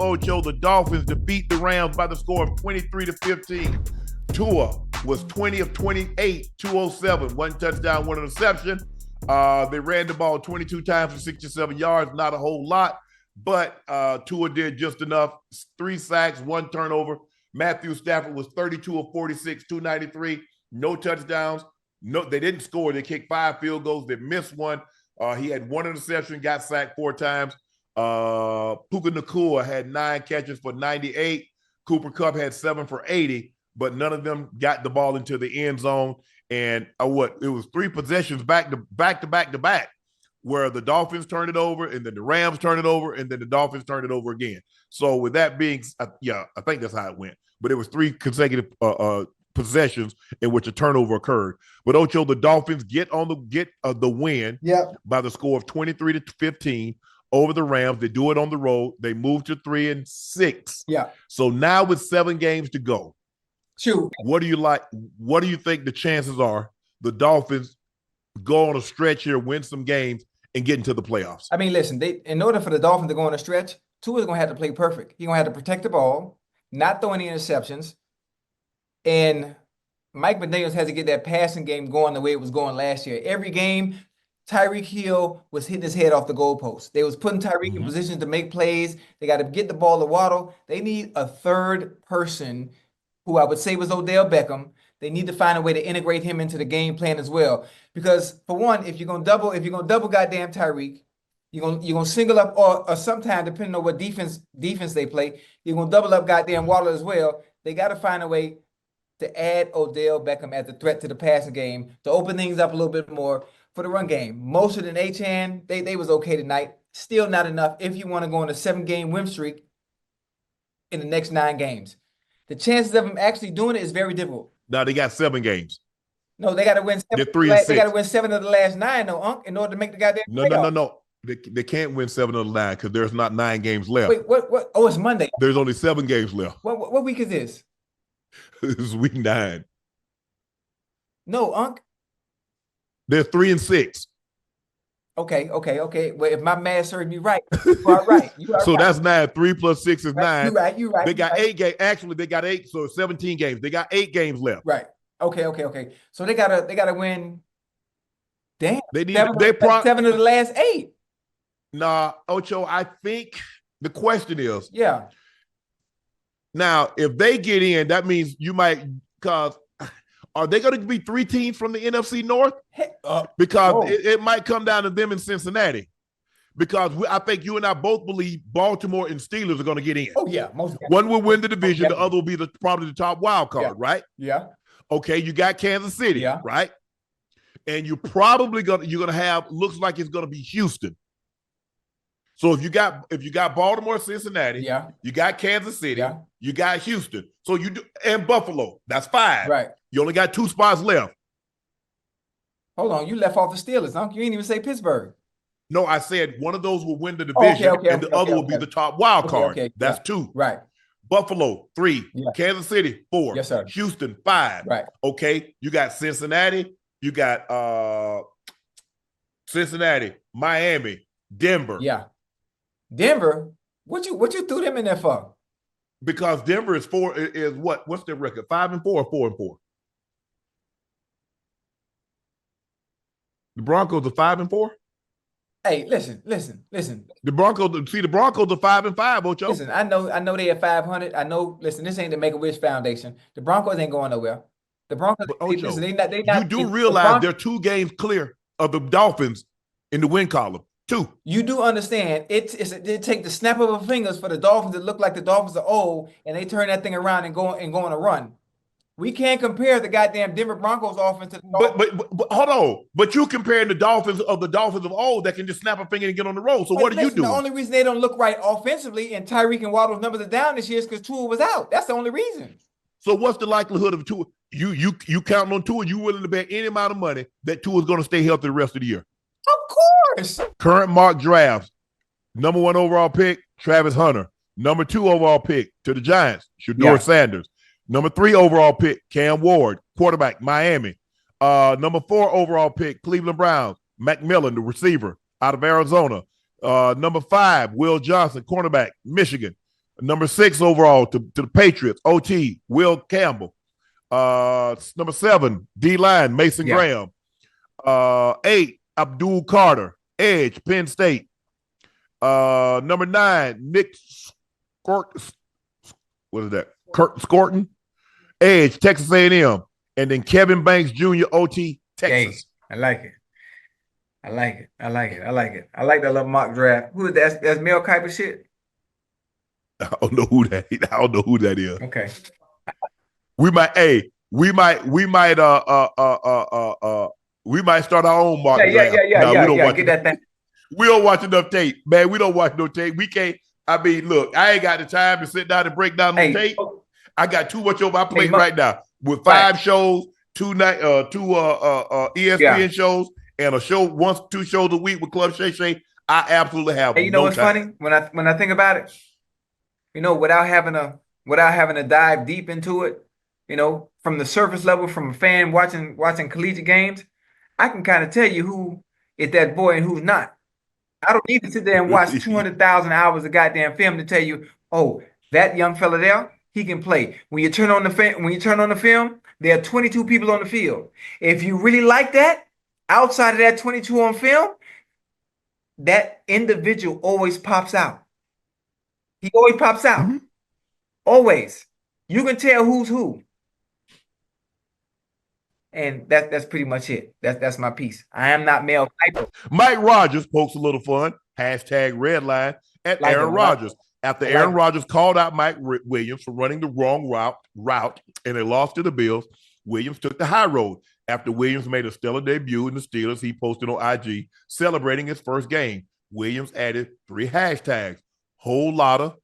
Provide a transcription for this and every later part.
Ocho, the Dolphins defeat the Rams by the score of 23-15. Tua was 20 of 28, 207, one touchdown, one interception. They ran the ball 22 times for 67 yards, not a whole lot, but Tua did just enough. 3 sacks, 1 turnover. Matthew Stafford was 32 of 46, 293, no touchdowns. No, they didn't score. They kicked 5 field goals. They missed 1. He had 1 interception, got sacked 4 times. Puka Nacua had 9 catches for 98. Cooper Kupp had 7 for 80, but none of them got the ball into the end zone. And it was 3 possessions back to back, where the Dolphins turned it over, and then the Rams turned it over, and then the Dolphins turned it over again. So with that being, I think that's how it went. But it was 3 consecutive possessions in which a turnover occurred. But Ocho, the Dolphins get the win by the score of 23-15 over the Rams. They do it on the road. They move to 3-6. Yeah. So now with 7 games to go, shoot, what do you think the chances are the Dolphins go on a stretch here, win some games, and get into the playoffs? I mean, listen, in order for the Dolphins to go on a stretch, Tua's going to have to play perfect. He's going to have to protect the ball, not throw any interceptions. And Mike McDaniels has to get that passing game going the way it was going last year. Every game, Tyreek Hill was hitting his head off the goalpost. They was putting Tyreek in position to make plays. They got to get the ball to Waddle. They need a third person, who I would say was Odell Beckham. They need to find a way to integrate him into the game plan as well. Because for one, if you're gonna double goddamn Tyreek, you're gonna single up, or sometime, depending on what defense they play, you're gonna double up goddamn Waddle as well. They got to find a way to add Odell Beckham as a threat to the passing game, to open things up a little bit more for the run game. Most of the H-hand, they was okay tonight. Still not enough if you want to go on a 7-game win streak in the next 9 games. The chances of them actually doing it is very difficult. Now they got 7 games. No, they got to win 7. They're 3-6. They got to win 7 of the last 9, though, Unc, in order to make the goddamn playoff. No. They can't win 7 of the 9 because there's not 9 games left. Wait, what? Oh, it's Monday. There's only 7 games left. What week is this? This is week 9. No, Unc. They're 3-6. Okay. Well, if my math serves me right, you are right. So that's 9. 3 plus 6 is 9. You're right. They got 8 games. Actually, they got 8, so 17 games. They got 8 games left. Right. Okay. So they gotta win. Damn. They need 7 of the last 8. Nah, Ocho, I think the question is, now, if they get in, that means you might, because are they going to be 3 teams from the NFC North? Because it might come down to them in Cincinnati. Because I think you and I both believe Baltimore and Steelers are going to get in. Oh, yeah. Most one will win the division. The other will be probably the top wild card, right? Yeah. Okay, you got Kansas City, right? And you're probably going to have, looks like it's going to be Houston. So if you got Baltimore, Cincinnati, you got Kansas City, you got Houston. So you do, and Buffalo. That's 5. Right. You only got 2 spots left. Hold on, you left off the Steelers, Unc. You didn't even say Pittsburgh. No, I said one of those will win the division, and the other will be the top wild card. That's 2. Right. Buffalo 3, Kansas City 4, yes, sir. Houston 5. Right. Okay, you got Cincinnati, you got Cincinnati, Miami, Denver. Yeah. Denver, what you threw them in there for? Because Denver is what? What's their record? 5-4 or 4-4? The Broncos are 5-4. Hey, listen. The Broncos are 5-5, Ocho. Listen, I know they at 500. I know. Listen, this ain't the Make-A-Wish Foundation. The Broncos ain't going nowhere. The Broncos, Ocho, they not. You do realize they're 2 games clear of the Dolphins in the win column. 2. You do understand it take the snap of a fingers for the Dolphins to look like the Dolphins are old, and they turn that thing around and go on a run. We can't compare the goddamn Denver Broncos offense to the Dolphins. But hold on. But you comparing the Dolphins of old that can just snap a finger and get on the road. So what are you doing? The only reason they don't look right offensively and Tyreek and Waddle's numbers are down this year is because Tua was out. That's the only reason. So what's the likelihood of Tua? You counting on Tua? You willing to bet any amount of money that Tua is going to stay healthy the rest of the year? Of course. Current mock drafts. Number 1 overall pick, Travis Hunter. Number 2 overall pick to the Giants, Shedeur Sanders. Number 3 overall pick, Cam Ward, quarterback, Miami. Number 4 overall pick, Cleveland Browns, McMillan, the receiver out of Arizona. Number 5, Will Johnson, cornerback, Michigan. Number 6 overall to the Patriots, OT, Will Campbell. Number 7, D-line, Mason Graham. 8, Abdul Carter, edge, Penn State. Number 9, Nick What is that? Kurt Scorton, edge, Texas A&M. And then Kevin Banks Jr., OT, Texas. Hey, I like it. I like that little mock draft. Who is that? That's Mel Kiper shit? I don't know who that is. Okay. We might start our own mock draft. Yeah. Get that thing. We don't watch enough tape, man. We don't watch no tape. We can't. I mean, look, I ain't got the time to sit down and break down the tape. I got too much on my plate right now with 5 shows, 2 ESPN shows, and a show 2 shows a week with Club Shay Shay. I absolutely have. Hey, you know what's funny? When I think about it, without having to dive deep into it, from the surface level, from a fan watching collegiate games, I can kind of tell you who is that boy and who's not. I don't need to sit there and watch 200,000 hours of goddamn film to tell you, oh, that young fella there, he can play. When you turn on the film, there are 22 people on the field. If you really like that, outside of that 22 on film, that individual always pops out. He always pops out. Mm-hmm. Always. You can tell who's who. And that's pretty much it. That's my piece. I am not Mel Kiper. Mike Rodgers pokes a little fun. #redline at Aaron Rodgers. After Aaron Rodgers called out Mike Williams for running the wrong route and they lost to the Bills, Williams took the high road. After Williams made a stellar debut in the Steelers, he posted on IG celebrating his first game. Williams added 3 hashtags. Whole lotta.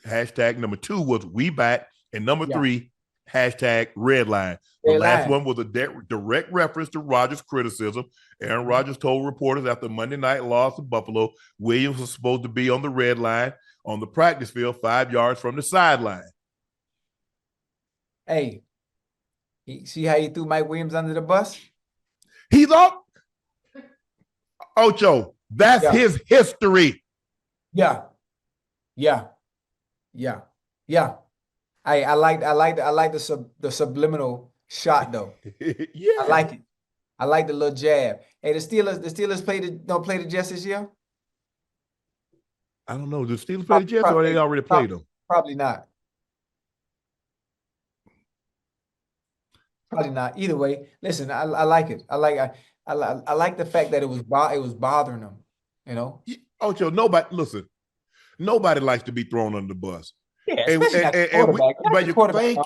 Hashtag number 2 was we back. And number 3, #redline. The last one was a direct reference to Rodgers' criticism. Aaron Rodgers told reporters after Monday night loss to Buffalo, Williams was supposed to be on the red line on the practice field 5 yards from the sideline. Hey, see how you threw Mike Williams under the bus? He's up. Ocho, that's his history. Yeah. I like the subliminal shot though. Yeah, I like it. I like the little jab. Hey, the Steelers don't play the Jets this year? I don't know. The Steelers play the Jets or they already played them? Probably not. Probably not. Either way, listen, I like it. I like the fact that it was bothering them, Ocho, nobody likes to be thrown under the bus. Yeah, thank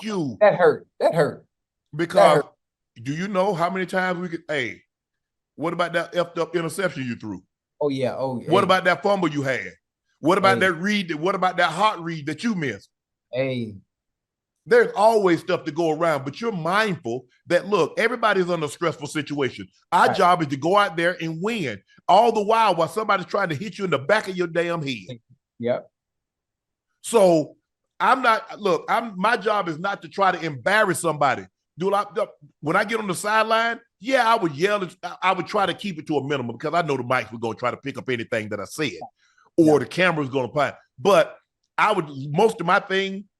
you. That hurt. Because do you know how many times we could? Hey, what about that effed up interception you threw? Oh yeah. What about that fumble you had? What about that read? What about that hot read that you missed? Hey, there's always stuff to go around, but you're mindful that look, everybody's under a stressful situation. Our job is to go out there and win. All the while somebody's trying to hit you in the back of your damn head. Yep. So my job is not to try to embarrass somebody. When I get on the sideline, I would yell. I would try to keep it to a minimum because I know the mics were going to try to pick up anything that I said or the camera's going to play. But most of my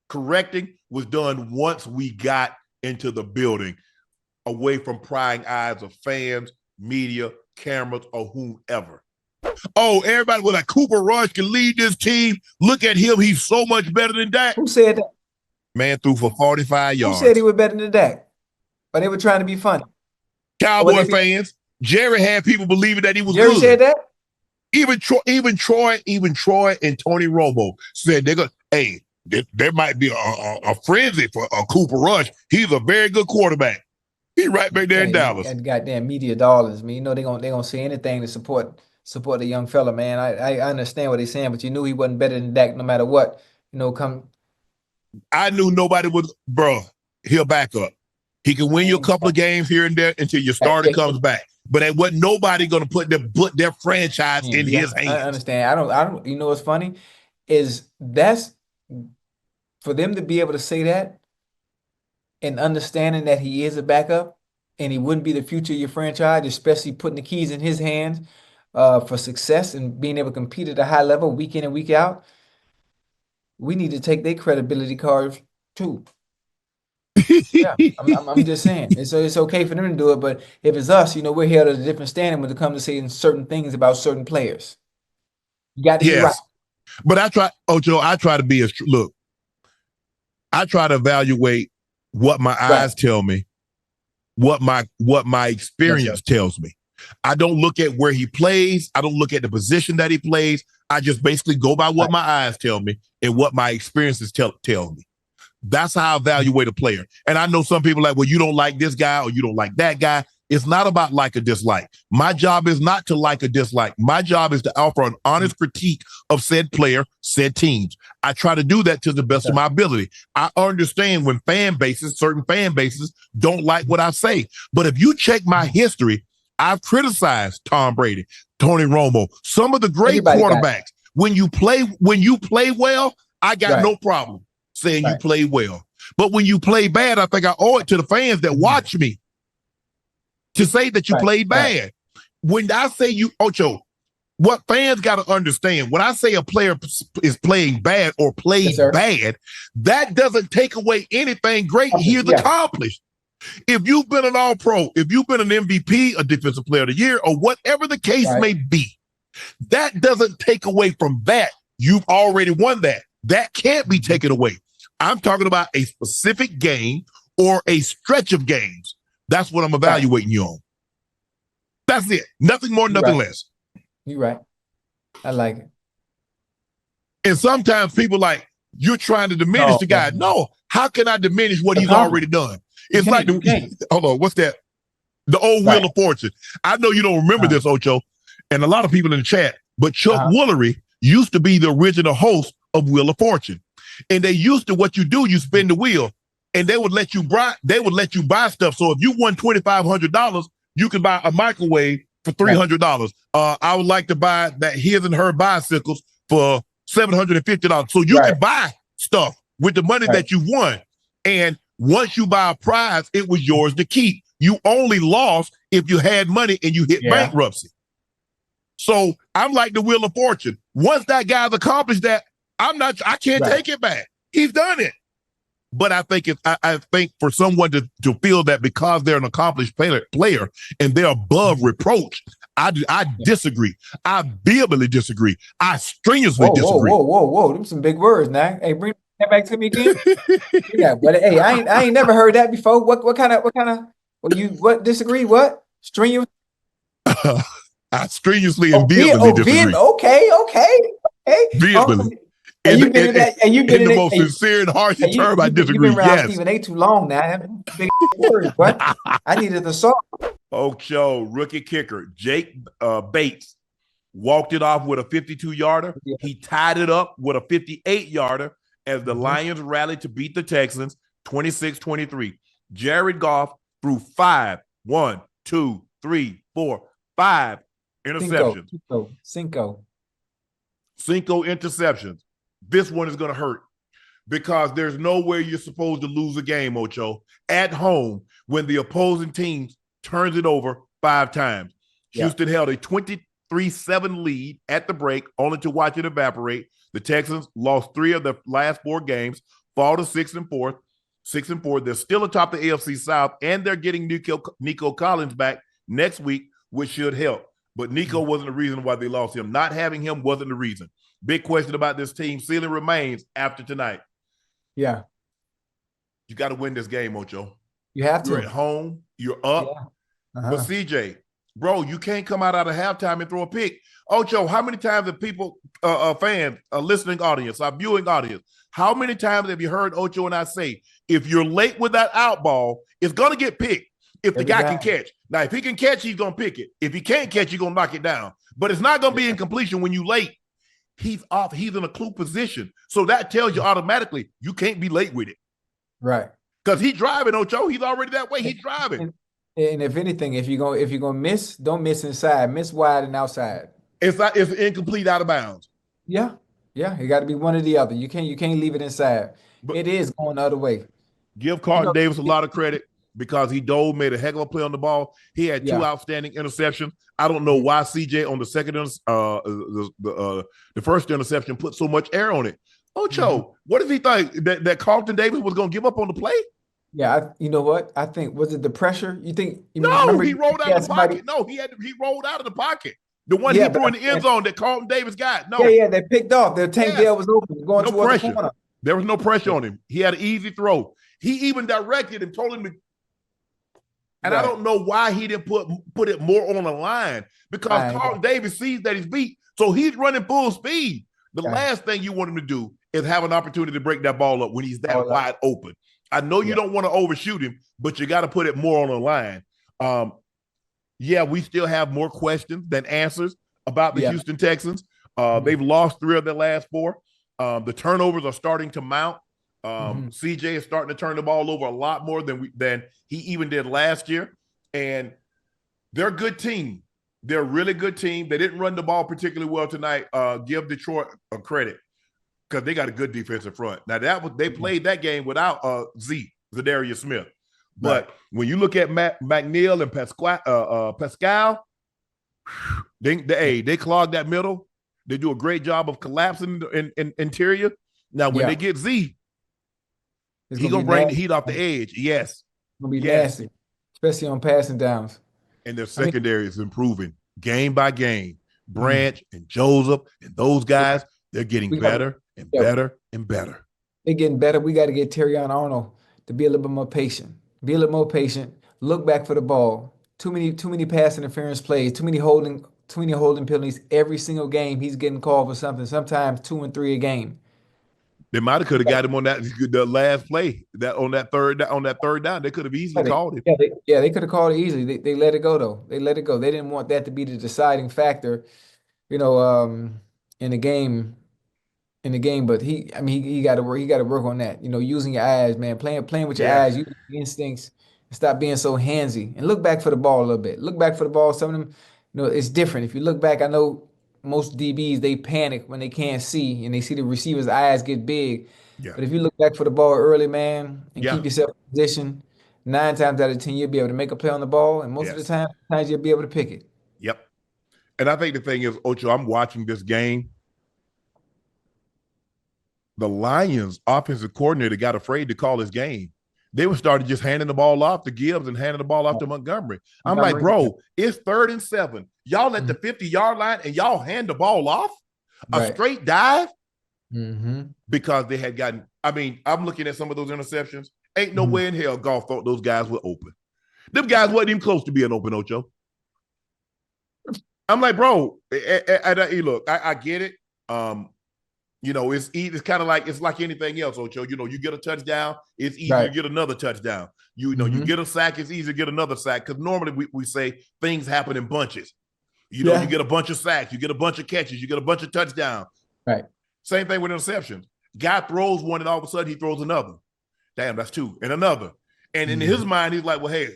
correcting was done once we got into the building, away from prying eyes of fans, media, cameras, or whomever. Oh, everybody was like, Cooper Rush can lead this team. Look at him. He's so much better than Dak. Who said that? Man threw for 45 yards. Who said he was better than Dak? But they were trying to be funny. Cowboy fans. Jerry had people believing that he was Jerry good. Said that? Even Troy and Tony Romo said there might be a frenzy for Cooper Rush. He's a very good quarterback. He's right back there in Dallas. And goddamn media dollars, man. They're gonna say anything to support the young fella, man. I understand what they're saying, but you knew he wasn't better than Dak no matter what. I knew nobody was, he'll back up. He can win you a couple of games here and there until your starter comes back. But there wasn't nobody going to put their franchise in his hands. I understand. I don't. You know what's funny is that's for them to be able to say that and understanding that he is a backup and he wouldn't be the future of your franchise, especially putting the keys in his hands for success and being able to compete at a high level week in and week out. we need to take their credibility cards too. Yeah, I'm just saying. It's okay for them to do it, but if it's us, we're held at a different standing when it comes to saying certain things about certain players. You got to be right. Yes. But I try to be look, I try to evaluate what my eyes tell me, what my experience tells me. I don't look at where he plays. I don't look at the position that he plays. I just basically go by what my eyes tell me and what my experiences tell me. That's how I evaluate a player. And I know some people are like, well, you don't like this guy or you don't like that guy. It's not about like or dislike. My job is not to like or dislike. My job is to offer an honest critique of said player, said teams. I try to do that to the best of my ability. I understand when certain fan bases don't like what I say. But if you check my history, I've criticized Tom Brady, Tony Romo, some of the great quarterbacks. When you play well, I got no problem saying you play well. But when you play bad, I think I owe it to the fans that watch me to say that you played bad. When I say you, Ocho, what fans got to understand, when I say a player is playing bad or played bad, that doesn't take away anything great he has accomplished. If you've been an all-pro, if you've been an MVP, a defensive player of the year, or whatever the case may be, that doesn't take away from that. You've already won that. That can't be taken away. I'm talking about a specific game or a stretch of games. That's what I'm evaluating you on. That's it. Nothing more, nothing less. You're right. I like it. And sometimes people like, you're trying to diminish the guy. No, how can I diminish what he's already done? It's like, hold on, what's that? The old Wheel of Fortune. I know you don't remember this, Ocho, and a lot of people in the chat, but Chuck Woolery used to be the original host of Wheel of Fortune. And they used to, what you do, you spin the wheel, and they would let you buy stuff. So if you won $2,500, you could buy a microwave for $300. I would like to buy that his and her bicycles for $750. So you can buy stuff with the money that you won. And once you buy a prize, it was yours to keep. You only lost if you had money and you hit bankruptcy. So I'm like the Wheel of Fortune. Once that guy's accomplished that, I can't take it back. He's done it. But I think I think for someone to feel that because they're an accomplished player and they're above reproach, I disagree. I vehemently disagree. I strenuously disagree. Whoa. Them some big words now. Hey, bring that back to me again. But hey, I ain't never heard that before. What kind of what disagree? What? Strenuous? I strenuously and vehemently disagree. Okay. Vehemently. And you've been in that, and you've been in in the most sincere and harsh term. I disagree. You've been around Stephen A. too long now. Big words, but I needed the salt. Ocho, rookie kicker Jake Bates walked it off with a 52-yarder. Yeah. He tied it up with a 58-yarder as the Lions rallied to beat the Texans 26-23. Jared Goff threw 5 interceptions. Cinco interceptions. This one is going to hurt because there's nowhere you're supposed to lose a game, Ocho, at home when the opposing team turns it over 5 times. Yeah. Houston held a 23-7 lead at the break, only to watch it evaporate. The Texans lost 3 of the last 4 games, fall to 6-4. 6-4. They're still atop the AFC South, and they're getting Nico Collins back next week, which should help. But Nico wasn't the reason why they lost him. Not having him wasn't the reason. Big question about this team. Ceiling remains after tonight. Yeah. You got to win this game, Ocho. You have to. You're at home. You're up. Yeah. But CJ, bro, you can't come out of halftime and throw a pick. Ocho, how many times have people, fans, a listening audience, a viewing audience, how many times have you heard Ocho and I say, if you're late with that out ball, it's going to get picked if the guy can catch. Now, if he can catch, he's going to pick it. If he can't catch, you're going to knock it down. But it's not going to be in completion when you late. He's off. He's in a clue position. So that tells you automatically you can't be late with it. Right. Because he's driving, Ocho. He's already that way. He's driving. And if anything, if you're gonna miss, don't miss inside. Miss wide and outside. It's incomplete out of bounds. Yeah. It got to be one or the other. You can't leave it inside. But it is going the other way. Give Carlton Davis a lot of credit because he made a heck of a play on the ball. He had 2 outstanding interceptions. I don't know why CJ on the second the first interception put so much air on it. Ocho, what does he think that Carlton Davis was going to give up on the play? Yeah, you know what? I think was it the pressure? You think you No, remember he rolled out had of the somebody? pocket. No, he rolled out of the pocket. The one he Yeah, but threw in the end zone that Carlton Davis got. No, yeah, they picked off. Their tank yes, Dale was open, going no toward the pressure. corner. There was no pressure Yeah. on him. He had an easy throw. He even directed and told him to. And I Right. don't know why he didn't put it more on the line because Carlton Davis sees that he's beat, so he's running full speed. The last thing you want him to do is have an opportunity to break that ball up when he's that wide open. I know you don't want to overshoot him, but you got to put it more on the line. Yeah, we still have more questions than answers about the Houston Texans. They've lost 3 of their last 4. The turnovers are starting to mount. CJ is starting to turn the ball over a lot more than he even did last year. And they're a good team. They're a really good team. They didn't run the ball particularly well tonight. Give Detroit a credit because they got a good defensive front. Now they played that game without Zadarius Smith. But when you look at McNeil and Pascal, they clog that middle. They do a great job of collapsing in interior. Now when they get Z, he's gonna bring the heat off the edge. Yes, it's gonna be nasty, especially on passing downs. And their secondary is improving game by game. Branch and Joseph and those guys, they're getting better and better and better. They're getting better. We got to get Terrion Arnold to be a little bit more patient. Be a little more patient. Look back for the ball. Too many pass interference plays. Too many holding penalties every single game. He's getting called for something. Sometimes 2 and 3 a game. They might have could have got him on the last play on that third down. They could have easily called it. They could have called it easily. They let it go though. They let it go. They didn't want that to be the deciding factor, in the game. But he got to work. He got to work on that. Using your eyes, man. Playing with your eyes, using your instincts, and stop being so handsy. And look back for the ball a little bit. Look back for the ball. Some of them, it's different. If you look back, I know most DBs they panic when they can't see and they see the receiver's eyes get big. Yeah. But if you look back for the ball early, man, and Yeah. keep yourself in position, 9 times out of 10 you'll be able to make a play on the ball, and most of the times you'll be able to pick it. Yep. And I think the thing is, Ocho, I'm watching this game. The Lions offensive coordinator got afraid to call his game. They were started just handing the ball off to Gibbs and handing the ball off to Montgomery. I'm like, bro, it's 3rd and 7. Y'all at the 50-yard line and y'all hand the ball off? A straight dive? Because they had gotten, I'm looking at some of those interceptions. Ain't no way in hell Goff thought those guys were open. Them guys wasn't even close to being open, Ocho. I'm like, bro, look, I get it. It's kind of like it's like anything else, Ocho. You get a touchdown, it's easier to get another touchdown. You get a sack, it's easier to get another sack because normally we say things happen in bunches. You get a bunch of sacks, you get a bunch of catches, you get a bunch of touchdowns. Right. Same thing with interceptions. Guy throws one and all of a sudden he throws another. Damn, that's 2 and another. And in his mind, he's like, well, hey,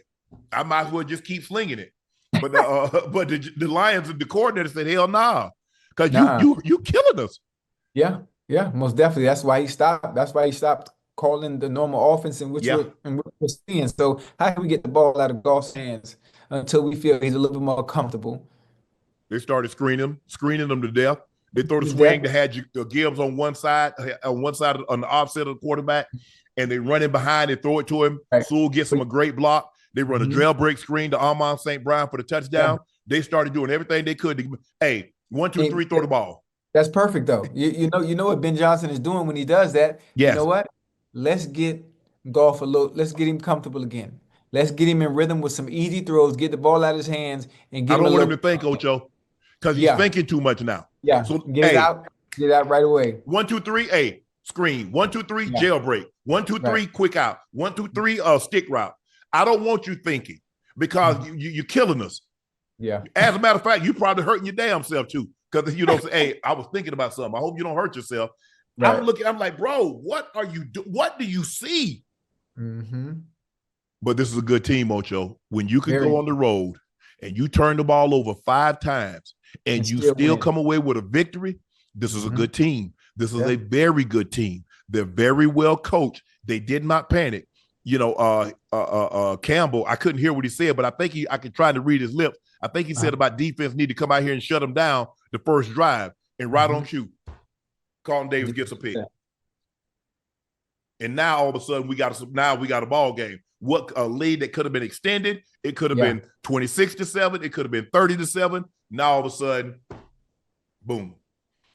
I might as well just keep slinging it. But the Lions and the coordinator said, hell nah, because you killing us. Yeah, most definitely. That's why he stopped. That's why he stopped calling the normal offense in which we're seeing. So how can we get the ball out of Goff's hands until we feel he's a little bit more comfortable? They started screening them to death. They throw the swing that had Gibbs on one side on the offset of the quarterback, and they run in behind and throw it to him. Sewell gets him a great block. They run a trail break screen to Amon St. Brown for the touchdown. They started doing everything they could to, 1, 2, 3, throw the ball. That's perfect though. You know what Ben Johnson is doing when he does that. Yes. You know what? Let's get Goff let's get him comfortable again. Let's get him in rhythm with some easy throws, get the ball out of his hands, and get him. I don't want him to think, Ocho, because he's thinking too much now. Yeah. So get it out right away. 1, 2, 3, screen. 1, 2, 3, jailbreak. 1, 2, 3, quick out. 1, 2, 3, stick route. I don't want you thinking because you're killing us. Yeah. As a matter of fact, you probably hurting your damn self too. Because you don't say, hey, I was thinking about something. I hope you don't hurt yourself. Right. I'm like, bro, what are you doing? What do you see? But this is a good team, Ocho. When you can go on the road and you turn the ball over 5 times and you still come away with a victory, this is a good team. This is a very good team. They're very well coached. They did not panic. Campbell, I couldn't hear what he said, but I think I could try to read his lips. I think he said about defense need to come out here and shut them down the first drive and right on cue. Carlton Davis gets a pick. And now all of a sudden we got a ball game. What a lead that could have been extended. It could have been 26-7. It could have been 30-7. Now all of a sudden, boom.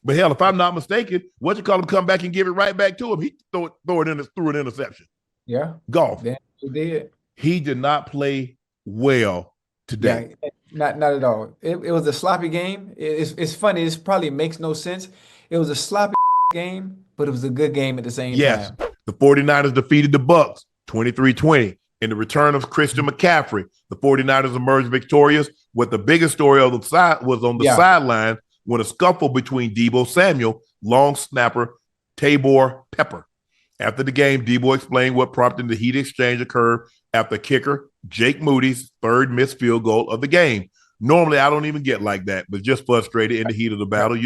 But hell, if I'm not mistaken, him come back and give it right back to him. He threw an interception. Yeah. Golf. Yeah, he did. He did not play well today. Yeah, not at all. It was a sloppy game. It's funny. This probably makes no sense. It was a sloppy game, but it was a good game at the same time. The 49ers defeated the Bucs 23-20. In the return of Christian McCaffrey, the 49ers emerged victorious. What the biggest story of the side was on the sideline when a scuffle between Deebo Samuel, long snapper Tabor Pepper. After the game, Deebo explained what prompted the heated exchange occurred after kicker Jake Moody's third missed field goal of the game. Normally, I don't even get like that, but just frustrated in the heat of the battle.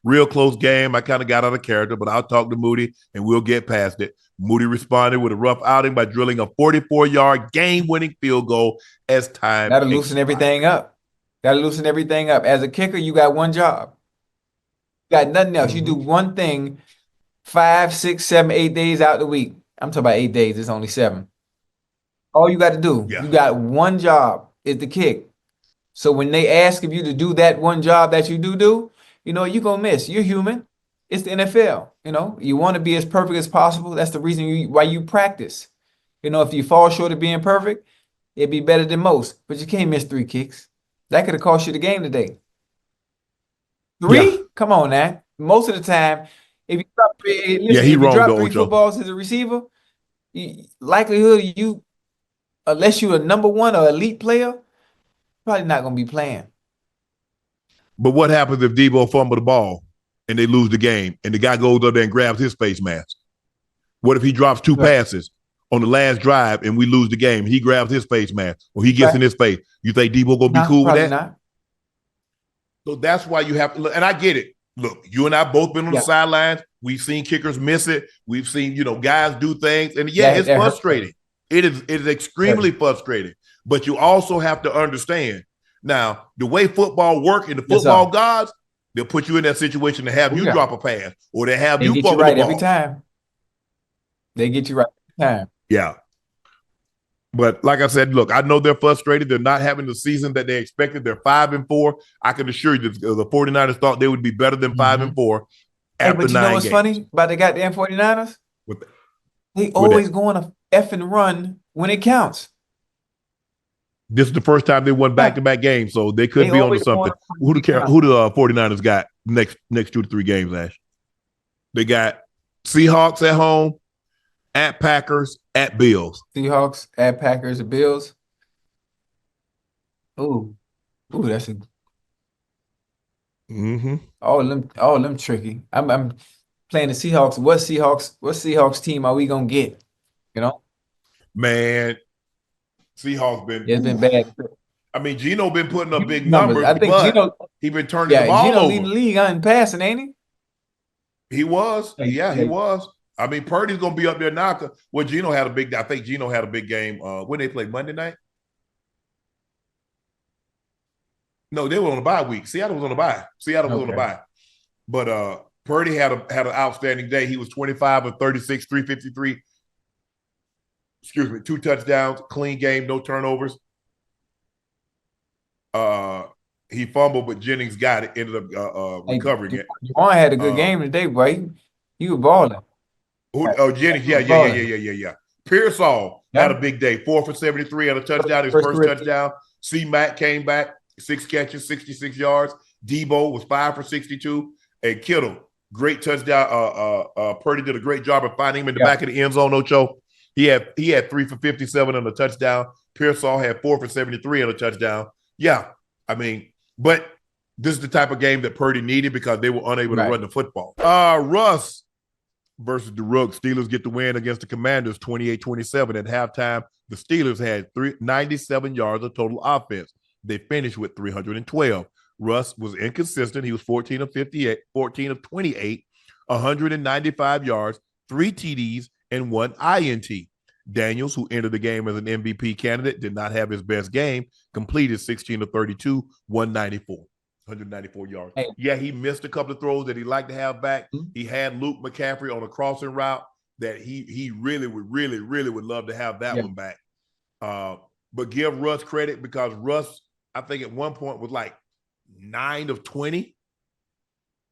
Real close game. I kind of got out of character, but I'll talk to Moody and we'll get past it. Moody responded with a rough outing by drilling a 44-yard game-winning field goal as time That'll loosen everything up. As a kicker, you got one job. You got nothing else. You do one thing 5, 6, 7, 8 days out the week. I'm talking about 8 days. It's only 7. All you got to do, you got one job, is to kick. So when they ask of you to do that one job that you do, you're going to miss. You're human. It's the NFL. You want to be as perfect as possible. That's the reason why you practice. If you fall short of being perfect, it'd be better than most. But you can't miss 3 kicks. That could have cost you the game today. 3? Yeah. Come on, now. Most of the time, if you drop, drop 3 footballs as a receiver, likelihood unless you're a number 1 or elite player, probably not going to be playing. But what happens if Deebo fumble the ball and they lose the game and the guy goes up there and grabs his face mask? What if he drops 2 passes on the last drive and we lose the game? He grabs his face mask or he gets in his face. You think Deebo going to be cool with that? Not. So that's why you have to look. And I get it. Look, you and I both been on the sidelines. We've seen kickers miss it. We've seen, guys do things. And it's frustrating. It is extremely frustrating. But you also have to understand now the way football works and the football gods, they'll put you in that situation to have you drop a pass or they have you fumble the ball. Every time. They get you right every time. Yeah. But like I said, look, I know they're frustrated. They're not having the season that they expected. They're 5-4. I can assure you that the 49ers thought they would be better than 5-4 after 9 games. But you know what's funny about the goddamn 49ers? They always go on a effing run when it counts. This is the first time they won back-to-back games, so they could be onto something. Who the 49ers got next 2 to 3 games, Ash? They got Seahawks at home, at Packers, at Bills. Seahawks, at Packers, at Bills. Ooh, that's a. All of them tricky. I'm playing the Seahawks. What Seahawks team are we gonna get? Man, Seahawks it's been bad. I mean, Geno been putting up big numbers. I think Geno he been turning the ball Geno over. leading the league in passing, ain't he? He was. He was. I mean, Purdy's gonna be up there now. Well, Geno had a big. I think Geno had a big game when they played Monday night. No, they were on a bye week. Seattle was on a bye. Was on a bye. But Purdy had an outstanding day. He was 25 of 36, 353. 2 touchdowns, clean game, no turnovers. He fumbled, but Jennings got it, ended up recovering it. Juwan had a good game today, boy. He was balling. Jennings, yeah. Pearsall had a big day, 4 for 73 on a touchdown, his first touchdown. C-Mac came back, 6 catches, 66 yards. Deebo was 5 for 62. And Kittle, great touchdown. Purdy did a great job of finding him in the back of the end zone, Ocho. He had 3 for 57 on a touchdown. Pearsall had 4 for 73 on a touchdown. Yeah, I mean, but this is the type of game that Purdy needed because they were unable to run the football. Russ versus the Rooks. Steelers get the win against the Commanders 28-27. At halftime, the Steelers had 97 yards of total offense. They finished with 312. Russ was inconsistent. He was 14 of 28, 14 of 28, 195 yards, 3 TDs, and 1 INT. Daniels, who entered the game as an MVP candidate, did not have his best game, completed 16 of 32, 194 yards. Hey. Yeah, he missed a couple of throws that he liked to have back. He had Luke McCaffrey on a crossing route, that he really would love to have that Yeah. one back. But give Russ credit because Russ, I think at one point was like 9 of 20,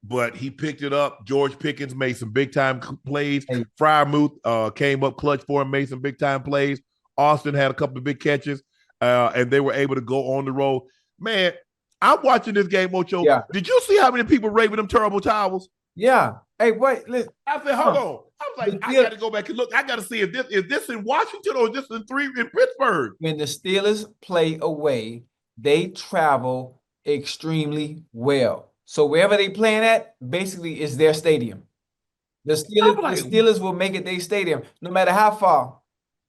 but he picked it up. George Pickens made some big time plays. Hey. Freiermuth came up clutch for him, made some big time plays. Austin had a couple of big catches, and they were able to go on the road. Man, I'm watching this game, Ocho. Yeah. Did you see how many people raving them terrible towels? Yeah. Hey, wait, listen. I said, hold on. I was like, I got to go back and look. I got to see if this in Washington or is this in Pittsburgh? When the Steelers play away, they travel extremely well. So wherever they playing at, basically is their stadium. The Steelers will make it their stadium, no matter how far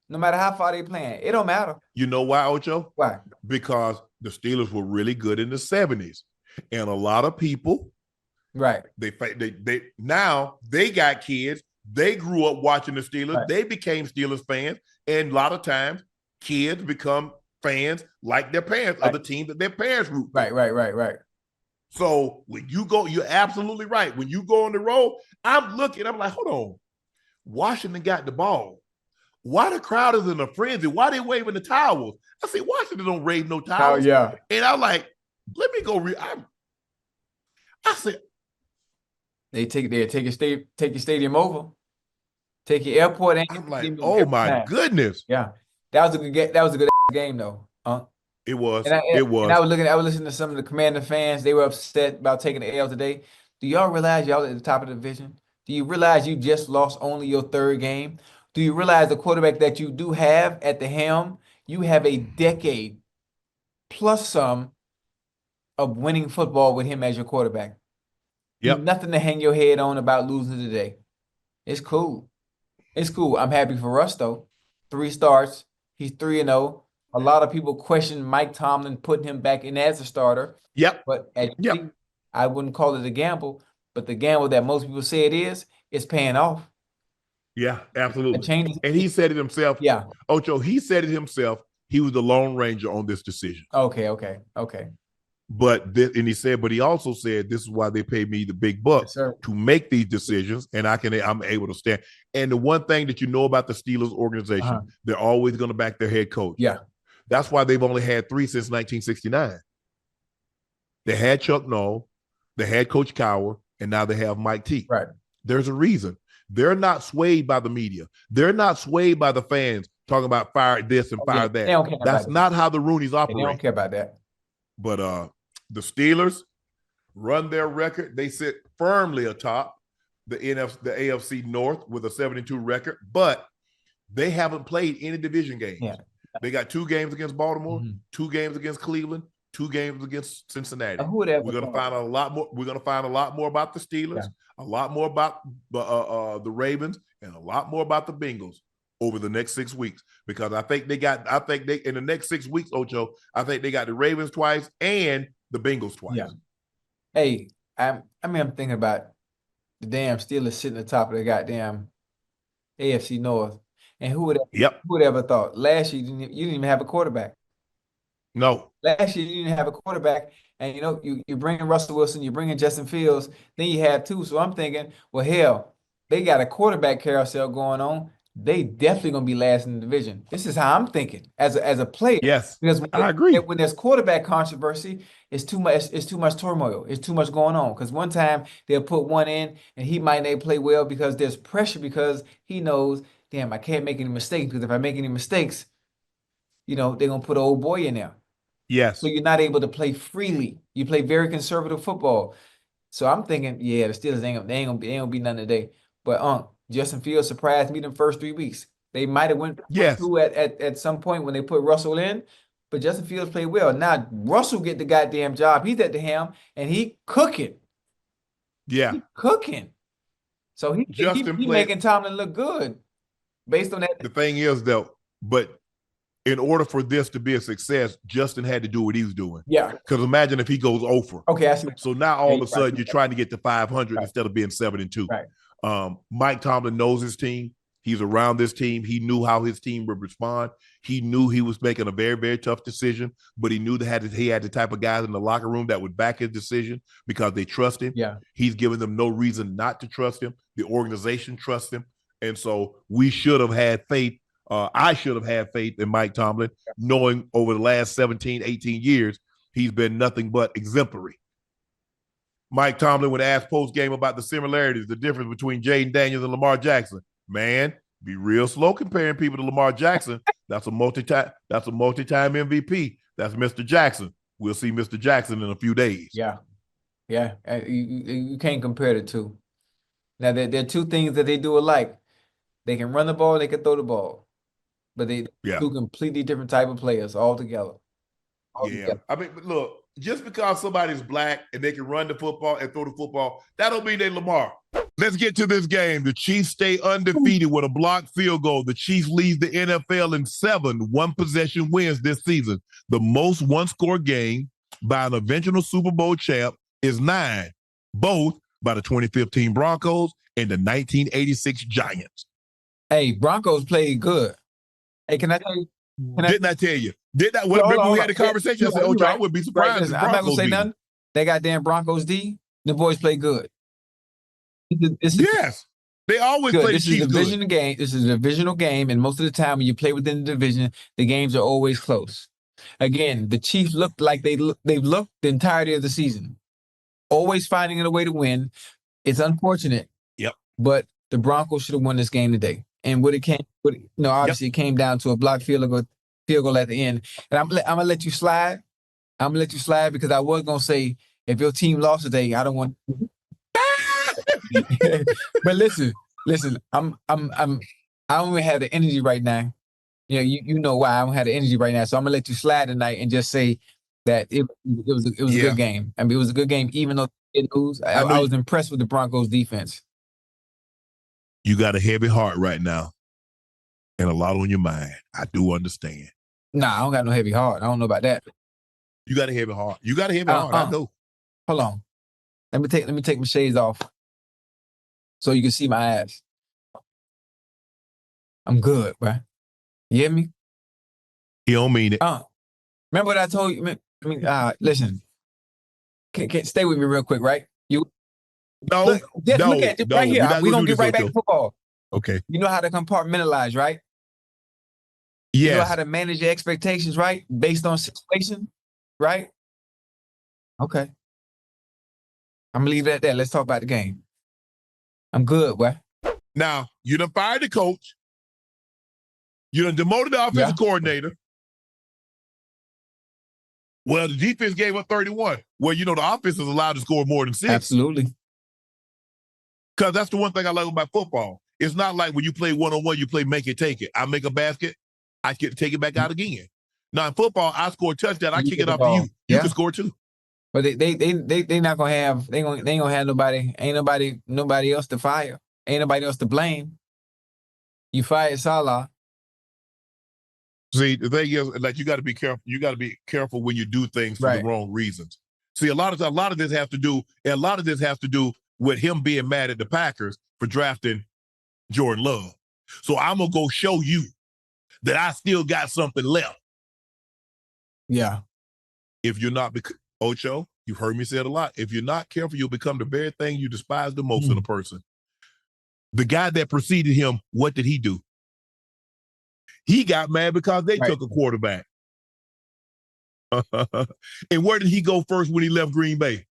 they playing. It don't matter. You know why, Ocho? Why? Because the Steelers were really good in the 70s. And a lot of people, right? They now they got kids. They grew up watching the Steelers. Right. They became Steelers fans. And a lot of times, kids become fans like their parents of the team that their parents root for. Right. So when you go, you're absolutely right. When you go on the road, I'm looking, I'm like, hold on. Washington got the ball. Why the crowd is in a frenzy? Why they waving the towels? I said, Washington don't wave no towels. Oh, yeah. And I'm like, let me go. I said, they take your stadium over, take your airport. I'm like, oh my goodness. Yeah, that was a good game though. It was. And I was listening to some of the Commander fans. They were upset about taking the L today. Do y'all realize y'all at the top of the division? Do you realize you just lost only your third game? Do you realize the quarterback that you do have at the helm, you have a decade plus some of winning football with him as your quarterback? Yep. Nothing to hang your head on about losing today. It's cool. It's cool. I'm happy for Russ, though. 3 starts. He's 3-0. A lot of people question Mike Tomlin putting him back in as a starter. Yep. But I wouldn't call it a gamble. But the gamble that most people say it's paying off. Yeah, absolutely. And he said it himself. Yeah. Ocho, he said it himself. He was the Lone Ranger on this decision. Okay. But he also said this is why they pay me the big bucks to make these decisions, and I'm able to stand. And the one thing that you know about the Steelers organization, they're always going to back their head coach. Yeah, that's why they've only had 3 since 1969. They had Chuck Noll, they had Coach Cowher, and now they have Mike T. Right. There's a reason. They're not swayed by the media. They're not swayed by the fans talking about fire this and fire that. They don't care That's not how the Rooneys operate. They don't care about that. But the Steelers run their record. They sit firmly atop the AFC North with a 72 record, but they haven't played any division games. Yeah. They got 2 games against Baltimore, 2 games against Cleveland, 2 games against Cincinnati. We're going to find out a lot more. We're going to find a lot more about the Steelers, a lot more about the Ravens, and a lot more about the Bengals over the next 6 weeks, because I think they in the next 6 weeks, Ocho, I think they got the Ravens twice and the Bengals twice. Yeah. Hey, I'm thinking about the damn Steelers sitting at the top of the goddamn AFC North. And who would ever thought? Last year you didn't even have a quarterback. No. Last year you didn't have a quarterback, and you bring in Russell Wilson, you bring in Justin Fields, then you have 2. So I'm thinking, well, hell, they got a quarterback carousel going on. They definitely gonna be last in the division. This is how I'm thinking as a player. Yes, because I agree. When there's quarterback controversy, it's too much. It's too much turmoil. It's too much going on. Because one time they'll put one in, and he might not play well because there's pressure, because he knows, damn, I can't make any mistakes, because if I make any mistakes, they're gonna put an old boy in there. Yes. So you're not able to play freely. You play very conservative football. So I'm thinking, the Steelers ain't gonna be nothing today. But Justin Fields surprised me the first 3 weeks. They might have went through at some point when they put Russell in, but Justin Fields played well. Now Russell get the goddamn job. He's at the helm and he cooking. Yeah, he cooking. So he making Tomlin look good based on that. The thing is, though, but in order for this to be a success, Justin had to do what he was doing. Yeah. Because imagine if he goes over. Okay, I see. So now all of a sudden you're trying to get to 500 instead of being 7-2. Right. Mike Tomlin knows his team. He's around this team. He knew how his team would respond. He knew he was making a very, very tough decision, but he knew that he had the type of guys in the locker room that would back his decision because they trust him. Yeah. He's given them no reason not to trust him. The organization trusts him. And so we should have had faith. I should have had faith in Mike Tomlin, knowing over the last 17, 18 years, he's been nothing but exemplary. Mike Tomlin, when asked post-game about the similarities, the difference between Jayden Daniels and Lamar Jackson, man, be real slow comparing people to Lamar Jackson. That's a multi-time MVP. That's Mr. Jackson. We'll see Mr. Jackson in a few days. Yeah. You can't compare the two. Now, there are two things that they do alike. They can run the ball, they can throw the ball. But they two completely different type of players altogether. I mean, look, just because somebody's black and they can run the football and throw the football, that don't mean they Lamar. Let's get to this game. The Chiefs stay undefeated with a blocked field goal. The Chiefs lead the NFL in 7 one-possession wins this season. The most one-score game by an eventual Super Bowl champ is 9, both by the 2015 Broncos and the 1986 Giants. Hey, Broncos played good. Hey, can I tell you? Didn't I tell you? Remember we had the conversation? I said, Ocho, I wouldn't be surprised if I'm not going to say nothing. They got damn Broncos D. The boys play good. Yes. They always play the Chiefs good. This is a divisional game, and most of the time when you play within the division, the games are always close. Again, the Chiefs looked like they've looked the entirety of the season. Always finding a way to win. It's unfortunate. Yep. But the Broncos should have won this game today. And obviously it came down to a blocked field goal at the end. And I'm gonna let you slide. I'm gonna let you slide because I was gonna say if your team lost today, I don't want. But listen. I don't even have the energy right now. You know why I don't have the energy right now. So I'm gonna let you slide tonight and just say that it was a good game. I mean, it was a good game, even though they didn't lose. I was impressed with the Broncos defense. You got a heavy heart right now and a lot on your mind. I do understand. Nah, I don't got no heavy heart. I don't know about that. You got a heavy heart. You got a heavy heart. I know. Hold on. Let me take my shades off so you can see my eyes. I'm good, bro. You hear me? He don't mean it. Remember what I told you? Listen. Can stay with me real quick, right? Look at it right here. We're going to get right back to football. Okay. You know how to compartmentalize, right? Yes. You know how to manage your expectations, right? Based on situation, right? Okay. I'm going to leave it at that. Let's talk about the game. I'm good, boy. Now, you done fired the coach. You done demoted the offensive coordinator. Well, the defense gave up 31. Well, the offense is allowed to score more than 6. Absolutely. Because that's the one thing I like about football. It's not like when you play one-on-one, you play make it, take it. I make a basket, I get to take it back out again. Now, in football, I score a touchdown, I kick it off to you. You can score too. But they not gonna have they ain't gonna have nobody. Ain't nobody else to fire. Ain't nobody else to blame. You fired Salah. See, the thing is, like, you got to be careful. You got to be careful when you do things for the wrong reasons. See, a lot of this has to do with him being mad at the Packers for drafting Jordan Love. So I'm gonna go show you that I still got something left. Yeah. If you're not, Ocho, you've heard me say it a lot. If you're not careful, you'll become the very thing you despise the most in a person. The guy that preceded him, what did he do? He got mad because they took a quarterback. And where did he go first when he left Green Bay?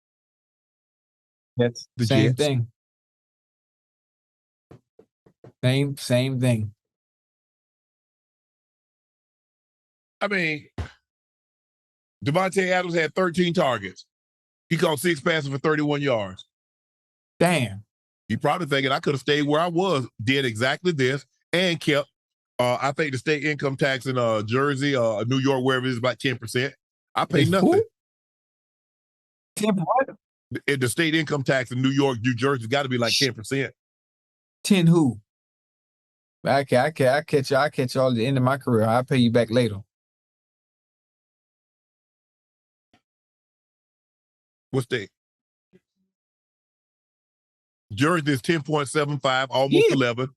That's the same thing. Same thing. I mean, Devontae Adams had 13 targets. He caught 6 passes for 31 yards. Damn. He probably thinking I could have stayed where I was, did exactly this, and kept, I think the state income tax in Jersey, New York, wherever it is, about 10%. I pay nothing. 10 what? The state income tax in New York, New Jersey, got to be like 10%. 10 who? I catch y'all at the end of my career. I'll pay you back later. What state? Jersey is 10.75, almost 11.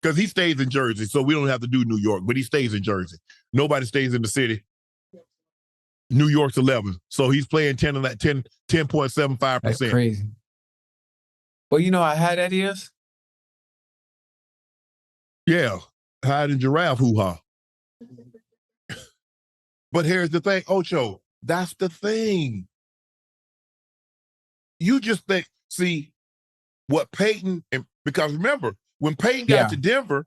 Because he stays in Jersey, so we don't have to do New York, but he stays in Jersey. Nobody stays in the city. New York's 11. So he's playing 10.75%. That's crazy. Well, you know how high that is? Yeah, hiding giraffe hoo-ha. But here's the thing, Ocho, that's the thing. You just think, see, what Peyton, because remember, when Peyton got to Denver,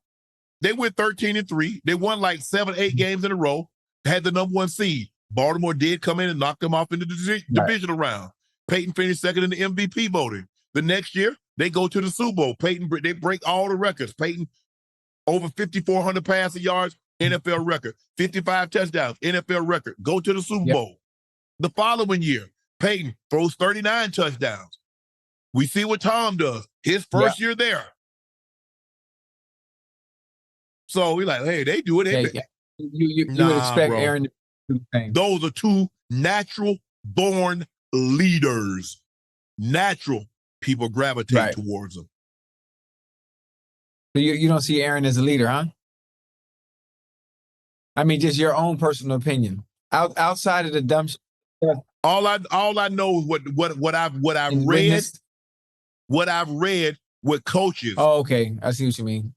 they went 13-3. They won like 7, 8 games in a row, had the number 1 seed. Baltimore did come in and knock them off in the divisional round. Peyton finished second in the MVP voting. The next year, they go to the Super Bowl. Peyton, they break all the records. Peyton, over 5,400 passing yards, NFL record. 55 touchdowns, NFL record. Go to the Super Bowl. The following year, Peyton throws 39 touchdowns. We see what Tom does. His first year there. So we're like, hey, they do it. You would expect bro. Aaron to do the same. Those are 2 natural-born leaders. Natural. People gravitate towards them. So you don't see Aaron as a leader, huh? I mean, just your own personal opinion. Outside of the dumb shit. All I know is what I've read. Witnessed? What I've read with coaches. Oh, okay. I see what you mean.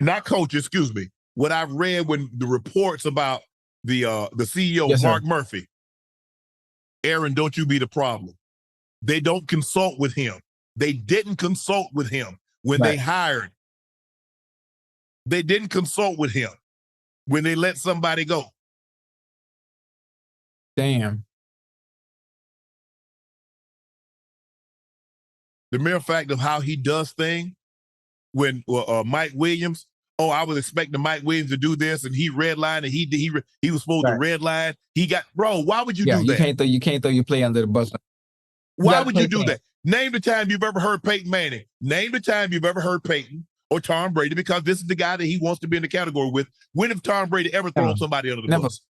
Not coaches, excuse me. What I've read when the reports about the CEO, Mark Murphy. Aaron, don't you be the problem. They don't consult with him. They didn't consult with him when they hired. They didn't consult with him when they let somebody go. Damn. The mere fact of how he does things when Mike Williams, I was expecting Mike Williams to do this, and he redlined, and he was supposed to redline. He got, bro, why would you do that? You can't throw your play under the bus. Why would you do that? Name the time you've ever heard Peyton Manning. Name the time you've ever heard Peyton or Tom Brady, because this is the guy that he wants to be in the category with. When has Tom Brady ever thrown somebody under the bus?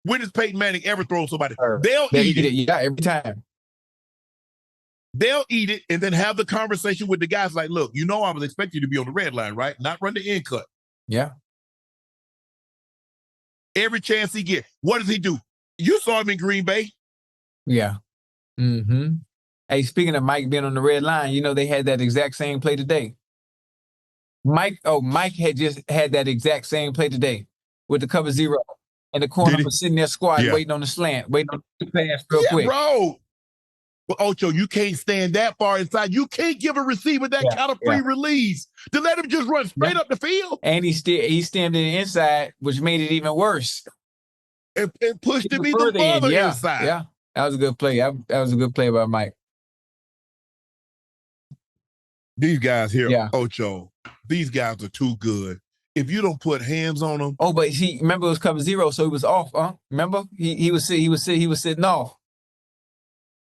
When has Peyton Manning ever thrown somebody? They'll eat it. Yeah, every time. They'll eat it and then have the conversation with the guys like, look, I was expecting you to be on the red line, right? Not run the end cut. Yeah. Every chance he gets. What does he do? You saw him in Green Bay. Yeah. Mm-hmm. Hey, speaking of Mike being on the red line, they had that exact same play today. Mike had just had that exact same play today with the cover 0. And the corner was sitting there squatting, waiting on the slant, waiting on the pass real quick. Bro. But Ocho, you can't stand that far inside. You can't give a receiver that kind of free release to let him just run straight up the field. And he stemmed it inside, which made it even worse. And pushed him even further inside. Yeah, that was a good play. That was a good play by Mike. These guys here, Ocho, these guys are too good. If you don't put hands on them. Oh, but remember it was cover 0, so he was off, huh? Remember? He was sitting off.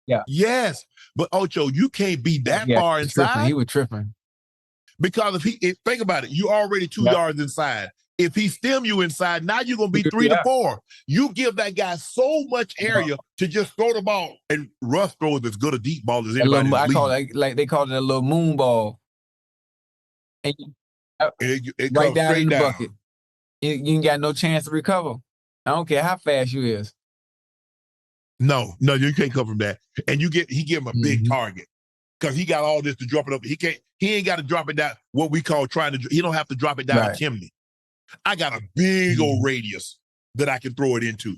Yeah. Yes. But Ocho, you can't be that far inside. He was tripping. Because think about it, you already 2 yards inside. If he stem you inside, now you're going to be 3 to 4. You give that guy so much area to just throw the ball. And Russ throws as good a deep ball as anybody. I call it, like they called it a little moon ball. And it right down in the bucket. You ain't got no chance to recover. I don't care how fast you is. No, you can't come from that. And he give him a big target because he got all this to drop it up. He ain't got to drop it down. What we call he don't have to drop it down a chimney. I got a big old radius that I can throw it into.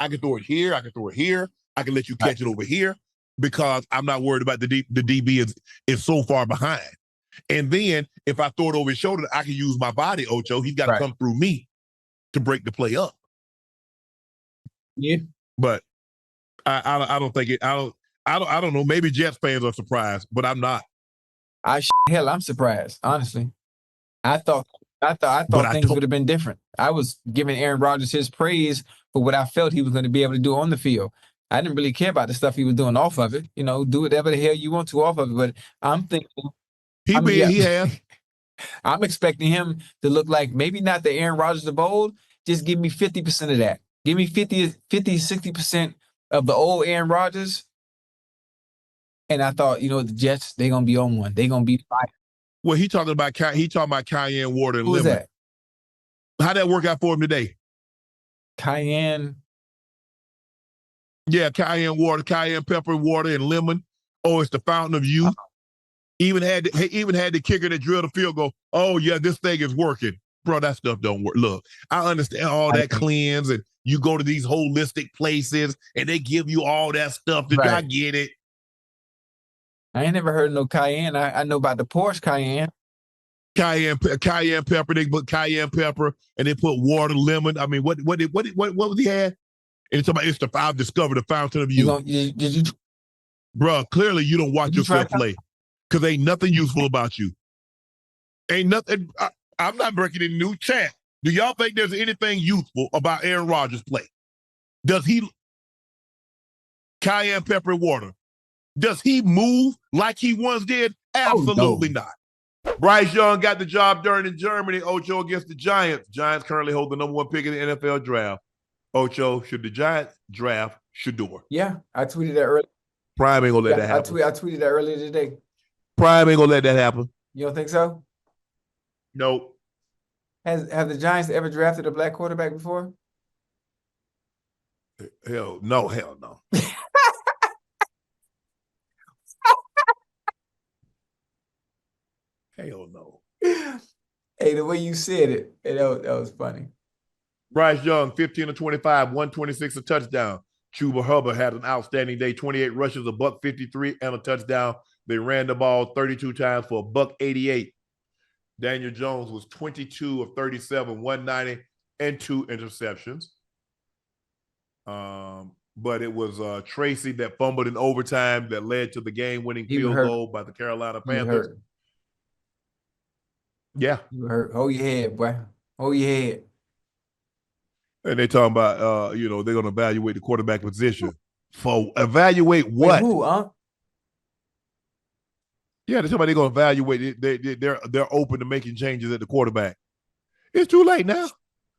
I can throw it here. I can throw it here. I can let you catch it over here because I'm not worried about the DB is so far behind. And then if I throw it over his shoulder, I can use my body, Ocho. He's got to come through me to break the play up. Yeah. But I don't think it. I don't know. Maybe Jets fans are surprised, but I'm not. I'm surprised. Honestly, I thought things would have been different. I was giving Aaron Rodgers his praise for what I felt he was going to be able to do on the field. I didn't really care about the stuff he was doing off of it. Do whatever the hell you want to off of it. But I'm thinking he has. I'm expecting him to look like maybe not the Aaron Rodgers of old. Just give me 50% of that. Give me 50, 60% of the old Aaron Rodgers. And I thought, the Jets, they're going to be on one. They're going to be fire. Well, he talking about Cayenne water and Who lemon. That? How'd that work out for him today? Cayenne. Yeah, cayenne water, cayenne pepper water and lemon. Oh, it's the fountain of youth. Even had the kicker that drilled the field goal. Oh yeah, this thing is working, bro. That stuff don't work. Look, I understand all that cleanse, and you go to these holistic places, and they give you all that stuff. That I get it. I ain't never heard of no cayenne. I know about the Porsche cayenne. Cayenne pepper. They put cayenne pepper, and they put water, lemon. I mean, what was he had? And it's about I've discovered the fountain of youth. Did you, bro? Clearly, you don't watch yourself play. Because ain't nothing useful about you. Ain't nothing. I'm not breaking any new chat. Do y'all think there's anything useful about Aaron Rodgers' play? Does he cayenne pepper and water? Does he move like he once did? Absolutely not. Bryce Young got the job done in Germany. Ocho against the Giants. Giants currently hold the #1 pick in the NFL draft. Ocho, should the Giants draft Shador? Yeah, I tweeted that earlier. Prime ain't gonna let that happen. I tweeted that earlier today. Prime ain't gonna let that happen. You don't think so? Nope. Have the Giants ever drafted a black quarterback before? Hell no. Hell no. Hell no. Hey, the way you said it, that was funny. Bryce Young, 15 of 25, 126, a touchdown. Chuba Hubbard had an outstanding day, 28 rushes, a $153, and a touchdown. They ran the ball 32 times for a $188. Daniel Jones was 22 of 37, 190, and 2 interceptions. But it was Tracy that fumbled in overtime that led to the game-winning field goal by the Carolina Panthers. Yeah. You hurt. Hold your head, boy. Hold your head. And they talking about, they're going to evaluate the quarterback position. For evaluate what? Wait, who, huh? Yeah, they're going to evaluate it. They're open to making changes at the quarterback. It's too late now.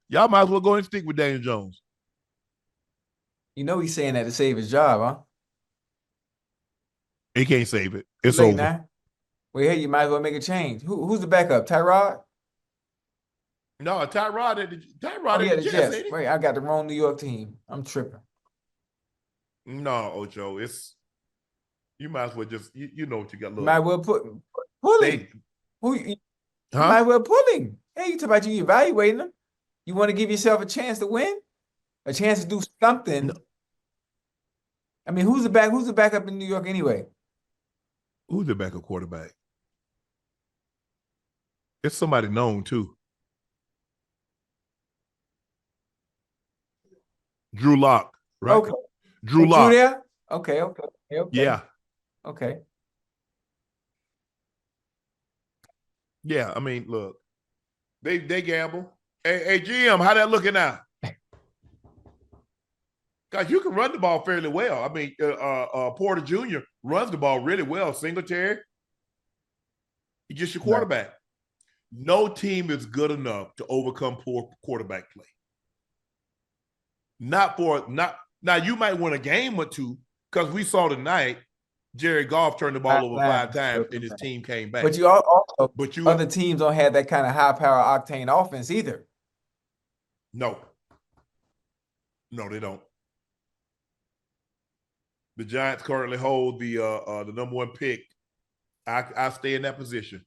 Y'all might as well go and stick with Daniel Jones. You know he's saying that to save his job, huh? He can't save it. It's over. Now. Well, hey, you might as well make a change. Who's the backup? Tyrod? No, Tyrod at the Jets. Wait, I got the wrong New York team. I'm tripping. No, Ocho, you might as well just you know what you got. Might well pull him. You might well pull him. Hey, you talk about you evaluating him. You want to give yourself a chance to win, a chance to do something. No. I mean, who's the backup in New York anyway? Who's the backup quarterback? It's somebody known too. Drew Lock, right? Okay. Drew Lock. Drew there? Okay. Yeah. Okay. Yeah, I mean, look, they gamble. Hey, GM, how that looking now? Guys, you can run the ball fairly well. I mean, Porter Jr. runs the ball really well. Singletary, he's just your quarterback. Right. No team is good enough to overcome poor quarterback play. Now you might win a game or two because we saw tonight Jared Goff turned the ball over 5 times and his team came back. But other teams don't have that kind of high power octane offense either. No, they don't. The Giants currently hold the #1 pick. I stay in that position.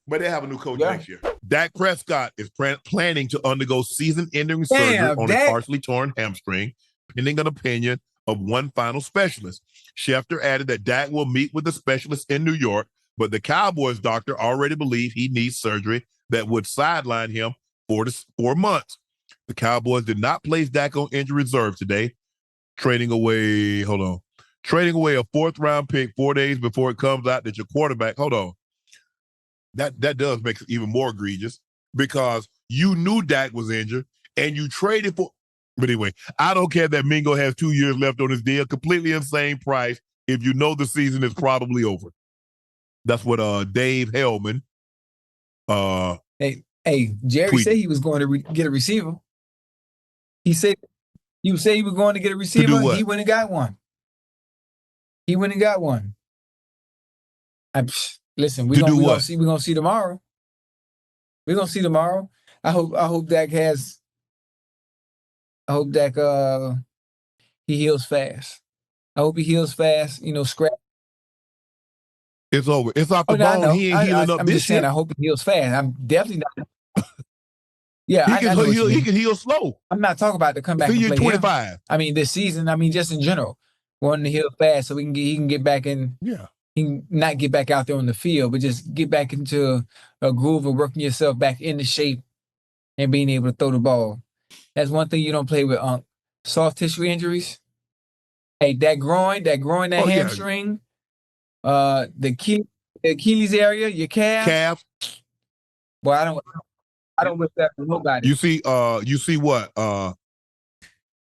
But they have a new coach next year. Dak Prescott is planning to undergo season-ending surgery on a partially torn hamstring, pending an opinion of one final specialist. Schefter added that Dak will meet with the specialist in New York, but the Cowboys doctor already believes he needs surgery that would sideline him 4 to 4 months. The Cowboys did not place Dak on injury reserve today, trading away a 4th-round pick 4 days before it comes out that your quarterback, That does make it even more egregious because you knew Dak was injured and you traded for. But anyway, I don't care that Mingo has 2 years left on his deal. Completely insane price if you know the season is probably over. That's what Dave Hellman. Hey, Jerry tweeted. Said he was going to get a receiver. He said he was going to get a receiver. He went and got one. Listen, we're gonna see tomorrow. We're gonna see tomorrow. I hope Dak he heals fast. I hope he heals fast, scrap It's over. It's off Oh the no, I bone. know. He ain't healing up I'm this just saying. shit. I hope it heals fast. I'm definitely not. Yeah, He I can know what you heal. He mean. can heal slow. I'm not talking about to come back See and you play him. 25. I mean, this season. I mean, just in general, wanting to heal fast so he can get back in. Yeah. He can not get back out there on the field, but just get back into a groove of working yourself back into shape and being able to throw the ball. That's one thing you don't play with. Soft tissue injuries. Hey, that Oh yeah. hamstring, the Achilles area, your calf. Calf. Boy, I don't wish that for nobody. You see what?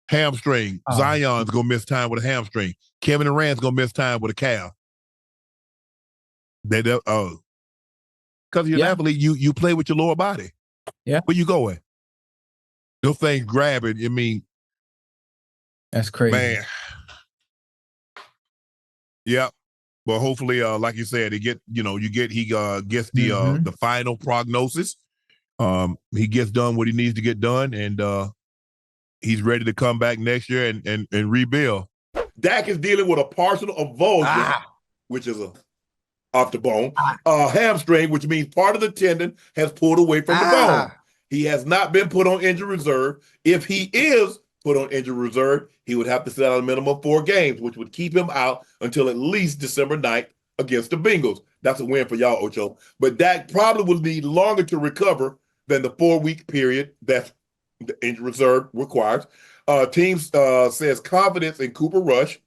Hamstring. Oh, Zion's gonna miss time with a hamstring. Kevin Durant's gonna miss time with a calf. Because you're an athlete, you play with your lower body. Yeah. Where you going? Those things grabbing. I mean, that's crazy. man. Yeah. But hopefully, like you said, he gets the final prognosis. He gets done what he needs to get done, and he's ready to come back next year and rebuild. Dak is dealing with a partial avulsion, which is off the bone, hamstring, which means part of the tendon has pulled away from the bone. He has not been put on injury reserve. If he is put on injury reserve, he would have to sit out a minimum of 4 games, which would keep him out until at least December 9th against the Bengals. That's a win for y'all, Ocho. But Dak probably will need longer to recover than the 4-week period that the injury reserve requires. Teams says confidence in Cooper Rush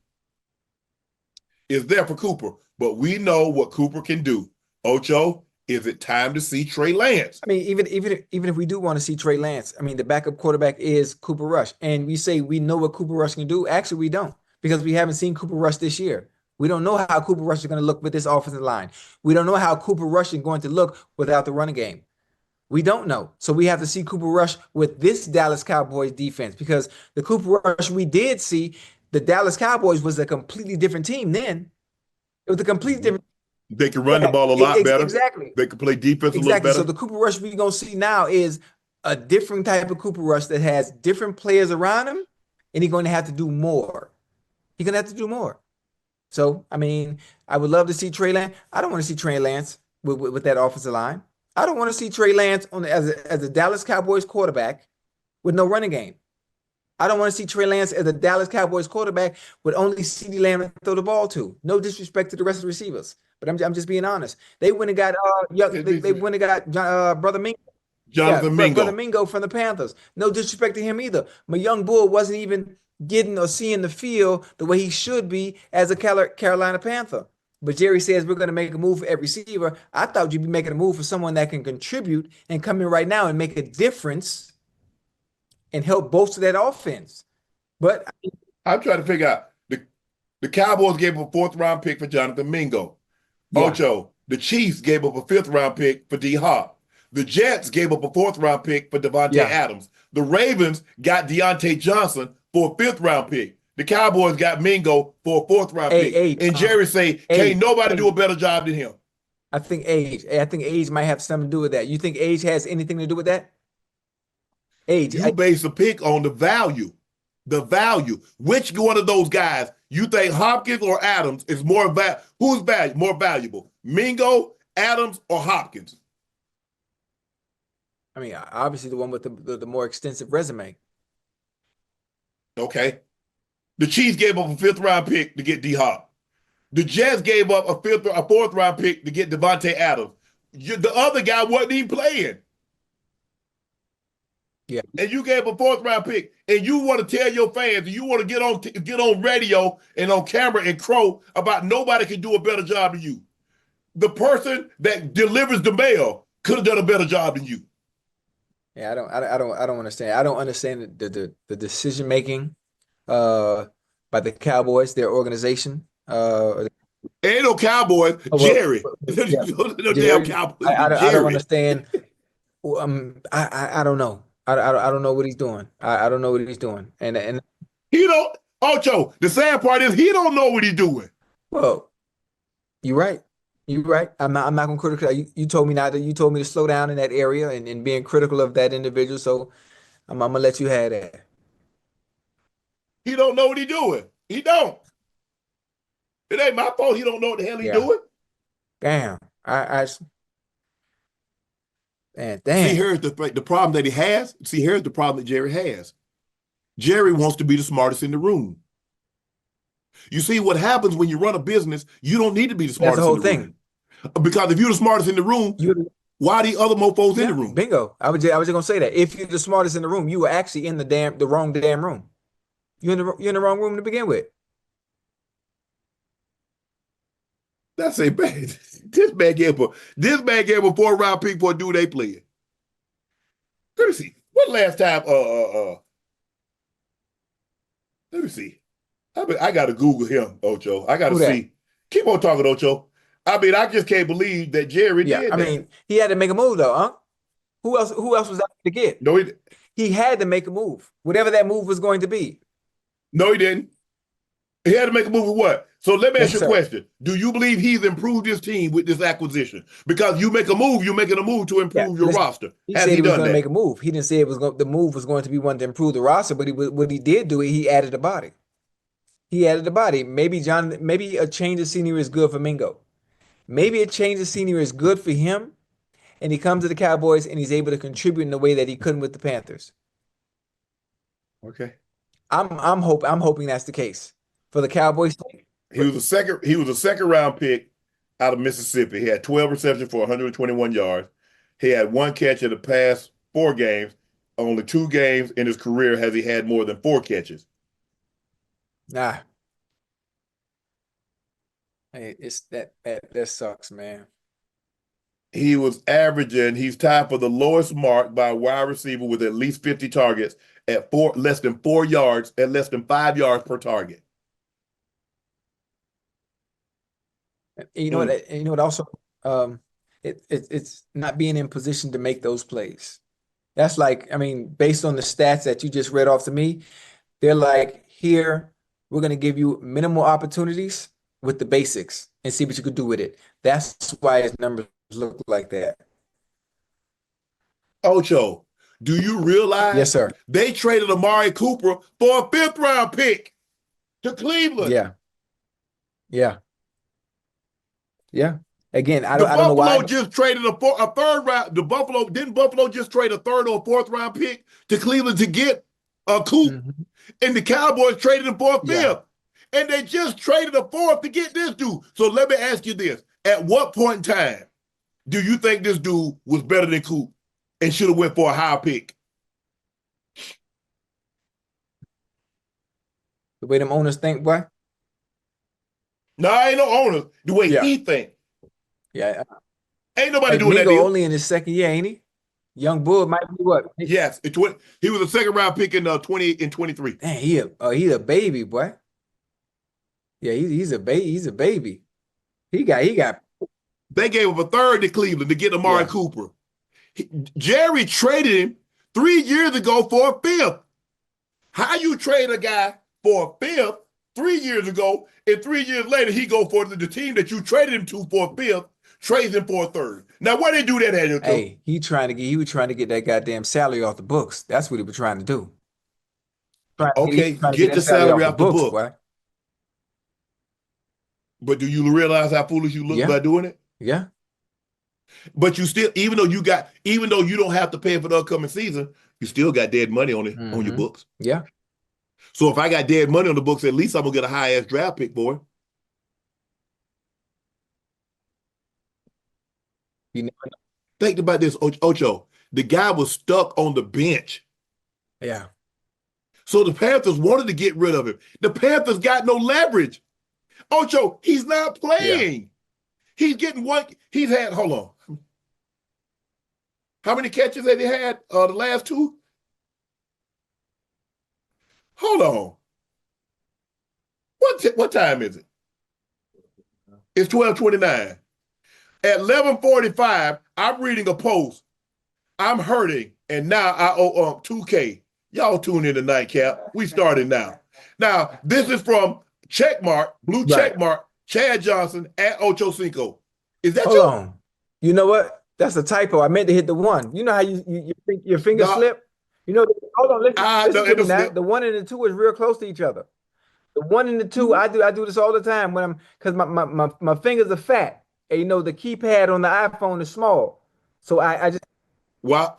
is there for Cooper, but we know what Cooper can do. Ocho, is it time to see Trey Lance? I mean, even if we do want to see Trey Lance, I mean, the backup quarterback is Cooper Rush, and we say we know what Cooper Rush can do. Actually, we don't, because we haven't seen Cooper Rush this year. We don't know how Cooper Rush is going to look with this offensive line. We don't know how Cooper Rush is going to look without the running game. We don't know. So we have to see Cooper Rush with this Dallas Cowboys defense, because the Cooper Rush we did see, the Dallas Cowboys was a completely different team then. It was a completely different. They can run the ball a lot better. Exactly. They can play defense a little Exactly. better. So the Cooper Rush we're going to see now is a different type of Cooper Rush that has different players around him, and he's going to have to do more. He's going to have to do more. So, I mean, I would love to see Trey Lance. I don't want to see Trey Lance with that offensive line. I don't want to see Trey Lance as a Dallas Cowboys quarterback with no running game. I don't want to see Trey Lance as a Dallas Cowboys quarterback with only CeeDee Lamb to throw the ball to. No disrespect to the rest of the receivers, but I'm just being honest. They went and got they went and got brother Mingo. Jonathan Mingo. Brother Mingo from the Panthers. No disrespect to him either. My young bull wasn't even getting or seeing the field the way he should be as a Carolina Panther. But Jerry says we're going to make a move for every receiver. I thought you'd be making a move for someone that can contribute and come in right now and make a difference and help bolster that offense. But I'm trying to figure out, the Cowboys gave up a 4th-round pick for Jonathan Mingo. Yeah. Ocho, the Chiefs gave up a 5th-round pick for D Hop. The Jets gave up a 4th-round pick for Devontae Adams. The Ravens got Deontay Johnson for a 5th-round pick. The Cowboys got Mingo for a 4th-round pick. And Jerry say, can't nobody do a better job than him. I think age might have something to do with that. You think age has anything to do with that? Age. You base a pick on the value. The value. Which one of those guys you think Hopkins or Adams is more who's more valuable? Mingo, Adams, or Hopkins? I mean, obviously the one with the more extensive resume. Okay. The Chiefs gave up a 5th-round pick to get D Hop. The Jets gave up a 4th-round pick to get Devontae Adams. The other guy wasn't even playing. Yeah. And you gave a 4th-round pick, and you want to tell your fans, and you want to get on radio and on camera and crow about nobody can do a better job than you. The person that delivers the mail could have done a better job than you. Yeah, I don't understand. I don't understand the decision making by the Cowboys, their organization. Ain't no Cowboys, Jerry. No damn Cowboys. I don't understand. I don't know. I don't know what he's doing. I don't know what he's doing. And he don't. Ocho, the sad part is he don't know what he's doing. Well, you're right. You're right. I'm not gonna criticize you. Told me not to. You told me to slow down in that area and being critical of that individual. So I'm gonna let you have that. He don't know what he's doing. He don't. It ain't my fault. He don't know what the hell he's doing. Damn. Man, See, damn. here's the problem that he has. See, here's the problem that Jerry has. Jerry wants to be the smartest in the room. You see, what happens when you run a business, you don't need to be the That's the smartest in whole the thing. room. Because if you're the smartest in the room, You why are the other mofos in the Yeah, room? bingo. I was just gonna say that. If you're the smartest in the room, you were actually in the wrong damn room. You're in the wrong room to begin with. That's a bad. This man gave a 4th round pick for a dude they playing. Let me see. What last time? Let me see. I gotta Google him, Ocho. I gotta Who that? see. Keep on talking, Ocho. I mean, I just can't believe that Jerry Yeah, did I that. mean, he had to make a move though, huh? Who else was out to get? No, He had to make a move, whatever that move was going to be. no, he didn't. He had to make a move with what? So let me ask Yes, you a sir. question. Do you believe he's improved his team with this acquisition? Because you make a move, you're making a move to Yeah, improve your listen, roster. he Has said he he was done going to make that? a move. He didn't say the move was going to be one to improve the roster, but what he did do it, he added a body. He added a body. Maybe a change of scenery is good for Mingo. Maybe a change of scenery is good for him, and he comes to the Cowboys and he's able to contribute in the way that he couldn't with the Panthers. Okay. I'm hoping that's the case for the Cowboys. He was a second round pick out of Mississippi. He had 12 receptions for 121 yards. He had one catch in the past 4 games. Only 2 games in his career has he had more than 4 catches. Nah, hey, it's that sucks, man. He's tied for the lowest mark by a wide receiver with at least 50 targets at less than 4 yards, at less than 5 yards per target. And you know what? Mm. And you know what? Also, um, it's not being in position to make those plays. That's like, I mean, based on the stats that you just read off to me, they're like, here, we're gonna give you minimal opportunities with the basics and see what you could do with it. That's why his numbers look like that. Ocho, do you Yes, realize sir. they traded Amari Cooper for a 5th round pick to Cleveland? Yeah, yeah, yeah. Again, I The don't I don't know why. Buffalo just traded a 3rd round. Didn't Buffalo just trade a 3rd or 4th round pick to Cleveland to get a Coop? Mhm. And the Cowboys traded him for a Yeah. 5th. And they just traded a 4th to get this dude. So let me ask you this. At what point in time do you think this dude was better than Coop and should have went for a high pick? The way them owners think, boy. No, I ain't no owner. The way Yeah. he think. Yeah. Ain't nobody Hey, doing that Mingo deal. only in his second year, ain't he? Young Bull might be what? Yes, he was a 2nd round pick in 20 and 23. Man, he's a baby, boy. Yeah, he's a baby. He's a baby. He got They gave up a 3rd to Cleveland to get Amari yeah. Cooper. Jerry traded him 3 years ago for a 5th. How you trade a guy for a 5th 3 years ago, and 3 years later he go for the team that you traded him to for a 5th, trades him for a 3rd. Now why they do that, Daniel? Hey, he was trying to get that goddamn salary off the books. That's what he was trying to do. He was Okay, trying to get get that the salary salary off the off the books, book. boy. But do you realize how foolish you look Yeah, by doing it? yeah. But you still, even though you don't have to pay for the upcoming season, you still got dead money on your Mm-hmm. books. Yeah. So if I got dead money on the books, at least I'm gonna get a high ass draft pick for it. You never Think about this, Ocho. The guy was stuck on the bench. Yeah. So the Panthers wanted to get rid of him. The Panthers got no leverage. Ocho, he's not Yeah. playing. He's getting one. He's had, hold on. How many catches have he had the last 2? Hold on. What time is it? It's 12:29. At 11:45, I'm reading a post. I'm hurting, and now I owe 2K. Y'all tune in to Nightcap. We started now. Now, this is from checkmark, blue Right. checkmark, Chad Johnson at Ochocinco. Is that Hold you? on. You know what? That's a typo. I meant to hit the one. You know how you think your finger No, slip? You know, hold on, listen no, to it me don't now. slip. The one and the two is real close to each other. The one and the two, I do this all the time when I'm because my fingers are fat And the keypad on the iPhone is small. So I just Well,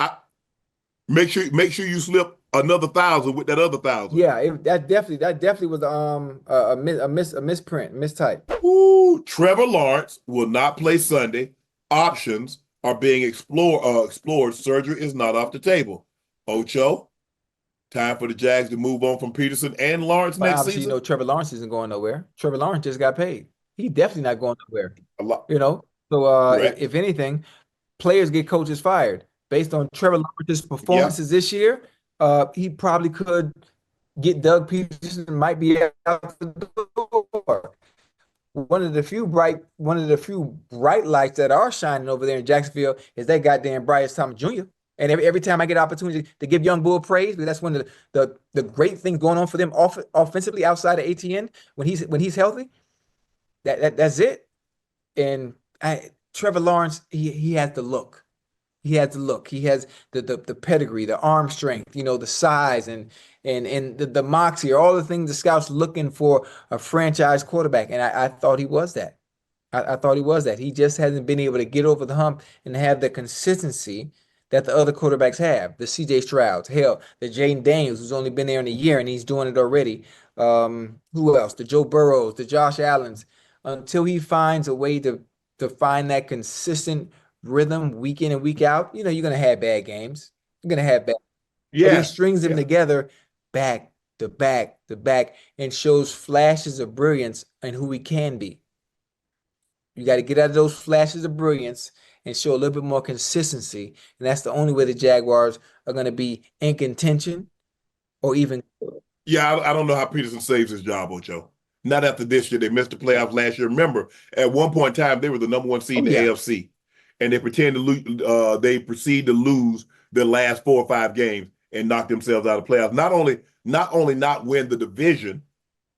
make sure you slip another 1,000 with that other 1,000. yeah, that definitely was a misprint, mistype. Ooh, Trevor Lawrence will not play Sunday. Options are being explored. Surgery is not off the table. Ocho, time for the Jags to move on from Peterson and Lawrence But next obviously, season. Trevor Lawrence isn't going nowhere. Trevor Lawrence just got paid. He definitely not going nowhere. A lot, So correct? if anything, players get coaches fired based on Trevor Lawrence's Yeah. performances this year. He probably could get Doug Peterson might be out the door. One of the few bright lights that are shining over there in Jacksonville is that goddamn Bryce Thomas Jr. And every time I get an opportunity to give young bull praise, because that's one of the great things going on for them offensively outside of ATN when he's healthy. That's it. And Trevor Lawrence, he has the look. He has the look. He has the pedigree, the arm strength, the size and the moxie, all the things the scouts looking for a franchise quarterback. And I thought he was that. I thought he was that. He just hasn't been able to get over the hump and have the consistency that the other quarterbacks have. The CJ Strouds, hell, the Jayden Daniels, who's only been there in a year and he's doing it already. Who else? The Joe Burrows, the Josh Allens. Until he finds a way to find that consistent rhythm week in and week out, you're gonna have bad games. You're gonna have bad, but he Yeah. strings them Yeah. together back to back to back and shows flashes of brilliance and who he can be. You got to get out of those flashes of brilliance and show a little bit more consistency. And that's the only way the Jaguars are going to be in contention or even. Yeah, I don't know how Peterson saves his job, Ocho. Not after this year. They missed the playoffs last year. Remember, at one point in time, they were the number one seed Oh, in the yeah. AFC, and they pretend to lose. They proceed to lose the last 4 or 5 games and knock themselves out of playoffs. Not only not win the division,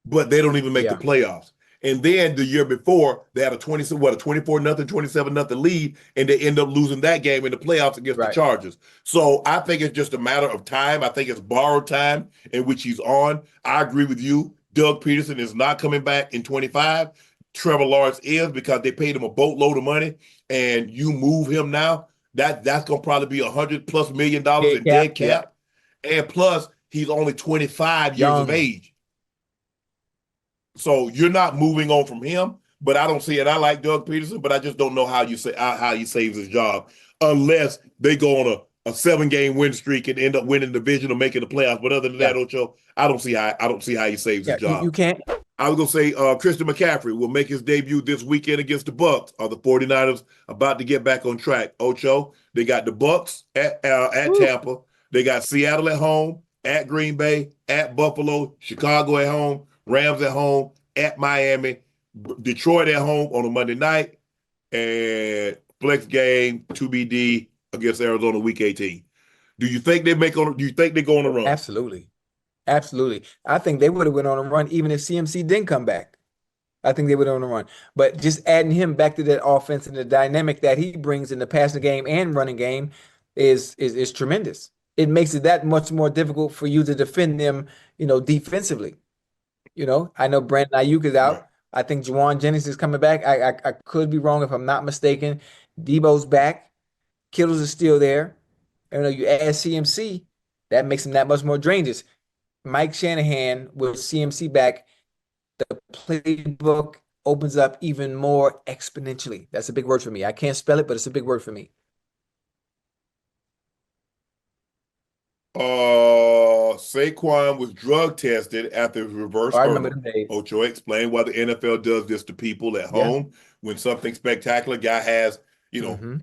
but they don't even make the Yeah. playoffs. And then the year before, they had a 24-0, 27-0 lead, and they end up losing that game in the playoffs against the Right. Chargers. So I think it's just a matter of time. I think it's borrowed time in which he's on. I agree with you. Doug Peterson is not coming back in 25. Trevor Lawrence is, because they paid him a boatload of money, and you move him now, that's gonna probably be $100+ million Dead in cap. dead Yep. cap. And plus, he's only 25 years of Young. age. So you're not moving on from him, but I don't see it. I like Doug Peterson, but I just don't know how he saves his job unless they go on a 7-game win streak and end up winning the division or making the playoffs. But other than Yeah. that, Ocho, I don't see how he saves his Yeah. You job. can't. I was gonna say Christian McCaffrey will make his debut this weekend against the Bucs. Are the 49ers about to get back on track? Ocho, they got the Bucs at Woo. Tampa. They got Seattle at home, at Green Bay, at Buffalo, Chicago at home, Rams at home, at Miami, Detroit at home on a Monday night, and flex game 2BD against Arizona week 18. Do you think do you think they go on a run? Absolutely. Absolutely. I think they would have went on a run even if CMC didn't come back. I think they would have on a run. But just adding him back to that offense and the dynamic that he brings in the passing game and running game is tremendous. It makes it that much more difficult for you to defend them, defensively. I know Brandon Ayuk is Right. out. I think Juwan Jennings is coming back. I could be wrong if I'm not mistaken. Debo's back. Kittles is still there. You add CMC, that makes him that much more dangerous. Mike Shanahan with CMC back, the playbook opens up even more exponentially. That's a big word for me. I can't spell it, but it's a big word for me. Saquon was drug tested after his reverse Oh, I remember hurdle. them days. Ocho explained why the NFL does this to people at Yeah. home when something spectacular. Guy has, hmm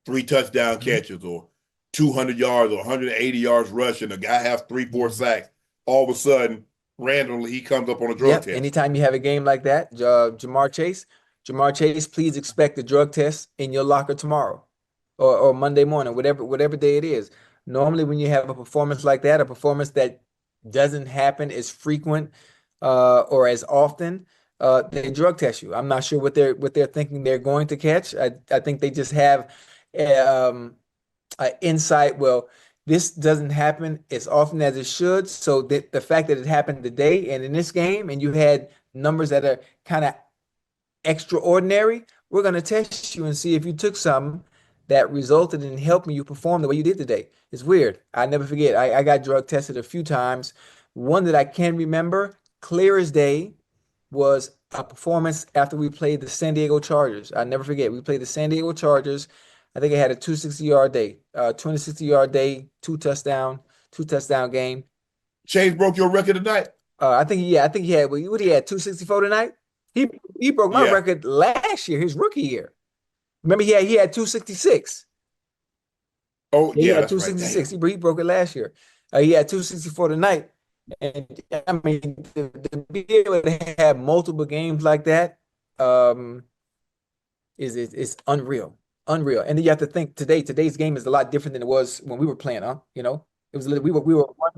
3 touchdown hmm catches or 200 yards or 180 yards rushing. The guy has 3, 4 hmm sacks. All of a sudden, randomly, he comes up on a drug Yep. test. Anytime you have a game like that, Jamar Chase, please expect a drug test in your locker tomorrow or Monday morning, whatever day it is. Normally, when you have a performance like that, a performance that doesn't happen as frequent or as often, they drug test you. I'm not sure what they're thinking they're going to catch. I think they just have um, insight. Well, this doesn't happen as often as it should. So the fact that it happened today and in this game, and you had numbers that are kind of extraordinary, we're going to test you and see if you took something that resulted in helping you perform the way you did today. It's weird. I never forget. I got drug tested a few times. One that I can remember clear as day was a performance after we played the San Diego Chargers. I never forget. We played the San Diego Chargers. I think I had a 260-yard day, 260-yard day, two touchdown game. Chase broke your record tonight. I think he had what he had 264 tonight. He broke my Yeah. record last year, his rookie year. Remember he had 266. Oh, He yeah, had that's right. 266. Damn. He broke it last year. He had 264 tonight. And I mean, to be able to have multiple games like that, is unreal. Unreal. And then you have to think today's game is a lot different than it was when we were playing, huh? You know, it was we were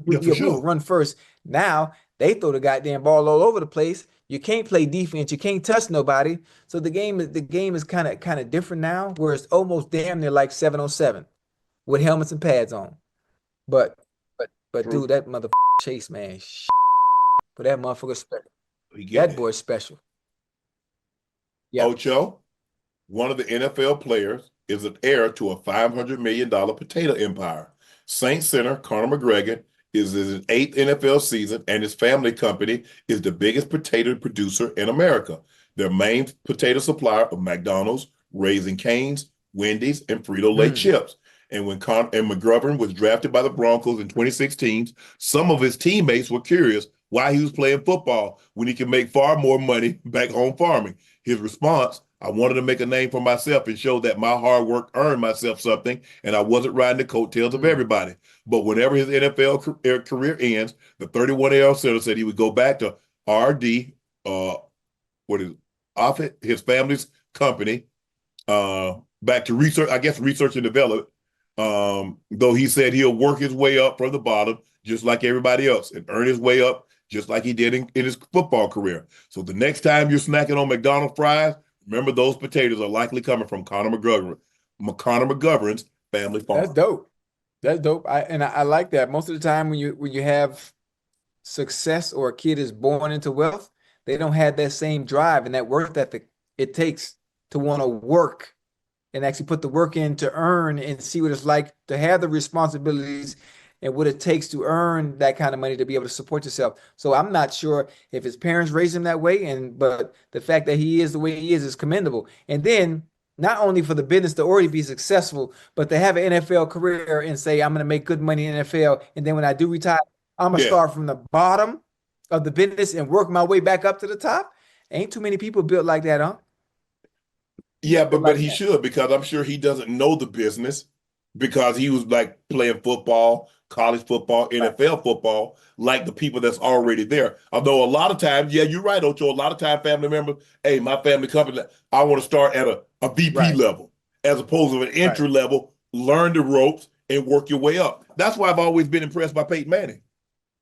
Yeah, for we sure. would run first. Now they throw the goddamn ball all over the place. You can't play defense. You can't touch nobody. So the game is kind of different now, where it's almost damn near like 7-on-7 with helmets and pads on. But True. dude, that mother Chase, man, but that motherfucker special. We get That it. boy's special. Yeah. Ocho, one of the NFL players, is an heir to a $500 million potato empire. Saints center Conor McGregor is in his 8th NFL season, and his family company is the biggest potato producer in America. Their main potato supplier of McDonald's, Raising Cane's, Wendy's, and Frito-Lay chips. And when McGovern was drafted by the Broncos in 2016, some of his teammates were curious why he was playing football when he could make far more money back home farming. His response: I wanted to make a name for myself and show that my hard work earned myself something, and I wasn't riding the coattails of everybody. But whenever his NFL career ends, the 31-year-old center said he would go back to RD, Offutt, his family's company, back to research and development. Though he said he'll work his way up from the bottom, just like everybody else, and earn his way up just like he did in his football career. So the next time you're snacking on McDonald's fries, remember those potatoes are likely coming from Conor McGovern's family farm. That's dope. That's dope. I like that. Most of the time when you have success or a kid is born into wealth, they don't have that same drive and that work ethic it takes to want to work and actually put the work in to earn and see what it's like to have the responsibilities and what it takes to earn that kind of money to be able to support yourself. So I'm not sure if his parents raised him that way, but the fact that he is the way he is commendable. And then not only for the business to already be successful, but to have an NFL career and say, I'm going to make good money in the NFL. And then when I do retire, I'm going to start from the bottom of the business and work my way back up to the top. Ain't too many people built like that, huh? Yeah, but he should, because I'm sure he doesn't know the business, because he was like playing football, college football, NFL football, like the people that's already there. Although a lot of times, yeah, you're right, Ocho, a lot of times family members, hey, my family company, I want to start at a VP level as opposed to an entry level, learn the ropes and work your way up. That's why I've always been impressed by Peyton Manning.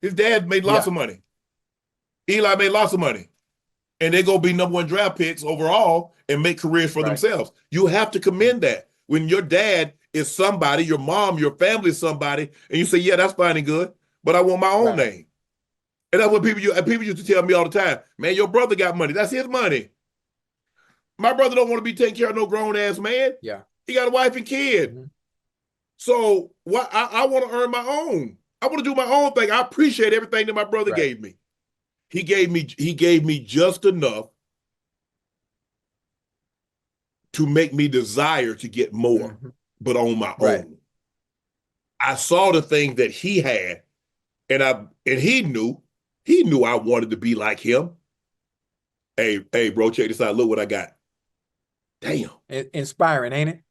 His dad made lots of money. Eli made lots of money. And they go be #1 draft picks overall and make careers for themselves. You have to commend that. When your dad is somebody, your mom, your family is somebody, and you say, yeah, that's fine and good, but I want my own name. And that's what people used to tell me all the time. Man, your brother got money. That's his money. My brother don't want to be taking care of no grown-ass man. Yeah. He got a wife and kid. So I want to earn my own. I want to do my own thing. I appreciate everything that my brother gave me. He gave me just enough to make me desire to get more, but on my own. I saw the things that he had, and he knew I wanted to be like him. Hey, bro, check this out. Look what I got. Damn. Inspiring, ain't it?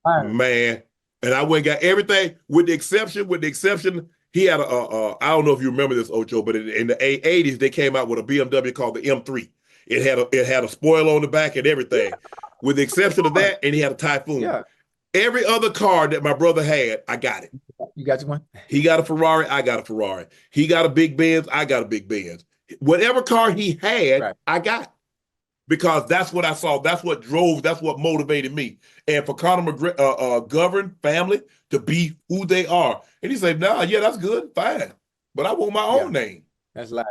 Man. And I went and got everything with the exception, he had I don't know if you remember this, Ocho, but in the 80s, they came out with a BMW called the M3. It had a spoiler on the back and everything. With the exception of that, and he had a Typhoon. Yeah. Every other car that my brother had, I got it. You got your one? He got a Ferrari, I got a Ferrari. He got a big Benz, I got a big Benz. Whatever car he had, I got. Because that's what I saw. That's what motivated me. And for Conor McGovern family to be who they are. And he said, nah, yeah, that's good, fine. But I want my own name. That's live.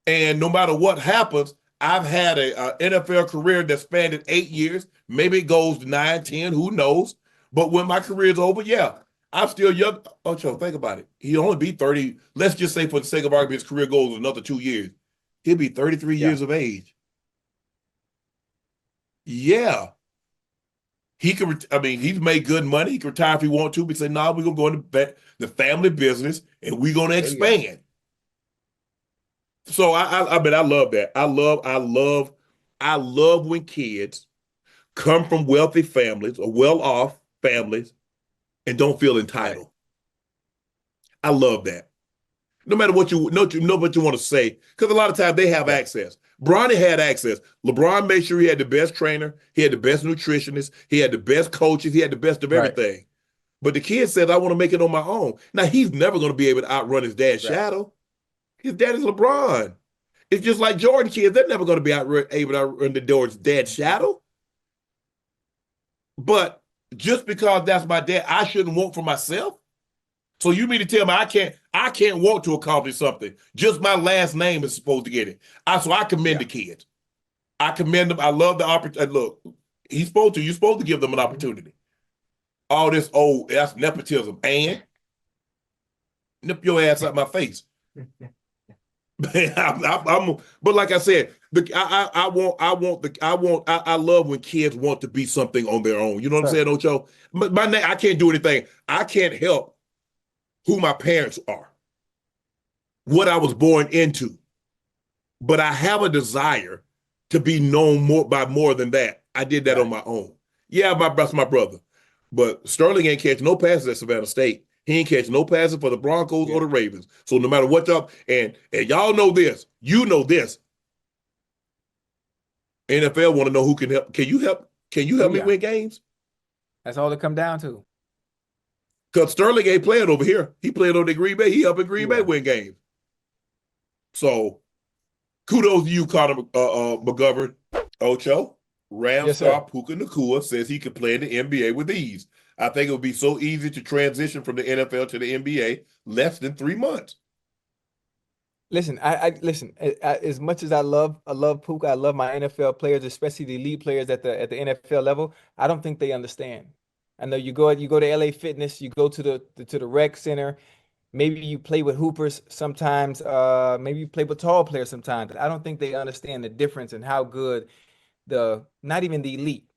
And no matter what happens, I've had a NFL career that spanned 8 years. Maybe it goes to 9, 10, who knows? But when my career is over, yeah, I'm still young. Ocho, think about it. He'll only be 30. Let's just say, for the sake of argument, his career goes another 2 years. He'll be 33 Yeah. years of age. Yeah. He could, I mean, he's made good money. He can retire if he want to, but say, no, we're going to go into the family business and we're going to expand. So I mean, I love that. I love when kids come from wealthy families or well-off families and don't feel entitled. Right. I love that. No matter what you know what you want to say, because a lot of times they have access. Bronny had access. LeBron made sure he had the best trainer, he had the best nutritionist, he had the best coaches, he had the best of everything. Right. But the kid says, I want to make it on my own. Now, he's never going to be able to outrun his dad's shadow. His dad is LeBron. It's just like Jordan kids. They're never going to be able to outrun their dad's shadow. But just because that's my dad, I shouldn't want for myself. So you mean to tell me I can't want to accomplish something. Just my last name is supposed to get it. So I commend the kids. I commend them. I love the opportunity. Look, you're supposed to give them an opportunity. All this, that's nepotism. And nip your ass out my face. But like I said, I love when kids want to be something on their own. You know what I'm saying, Ocho? My name, I can't do anything. I can't help who my parents are, what I was born into. But I have a desire to be known by more than that. I did that on my own. Yeah, that's my brother. But Sterling ain't catch no passes at Savannah State. He ain't catch no passes for the Broncos or the Ravens. So no matter what y'all, and y'all know this, you know this. NFL want to know who can help. Can you help me win games? That's all it come down to. Because Sterling ain't playing over here. He played over in Green Bay. He up in Green Bay win games. So kudos to you, Connor McGovern. Ocho, Rams star Puka Nacua says he could play in the NBA with ease. I think it would be so easy to transition from the NFL to the NBA, less than 3 months. Listen, I listen. As much as I love Puka, I love my NFL players, especially the elite players at the NFL level. I don't think they understand. I know you go to LA Fitness, you go to the rec center. Maybe you play with hoopers sometimes. Maybe you play with tall players sometimes. I don't think they understand the difference and how good not even the elite,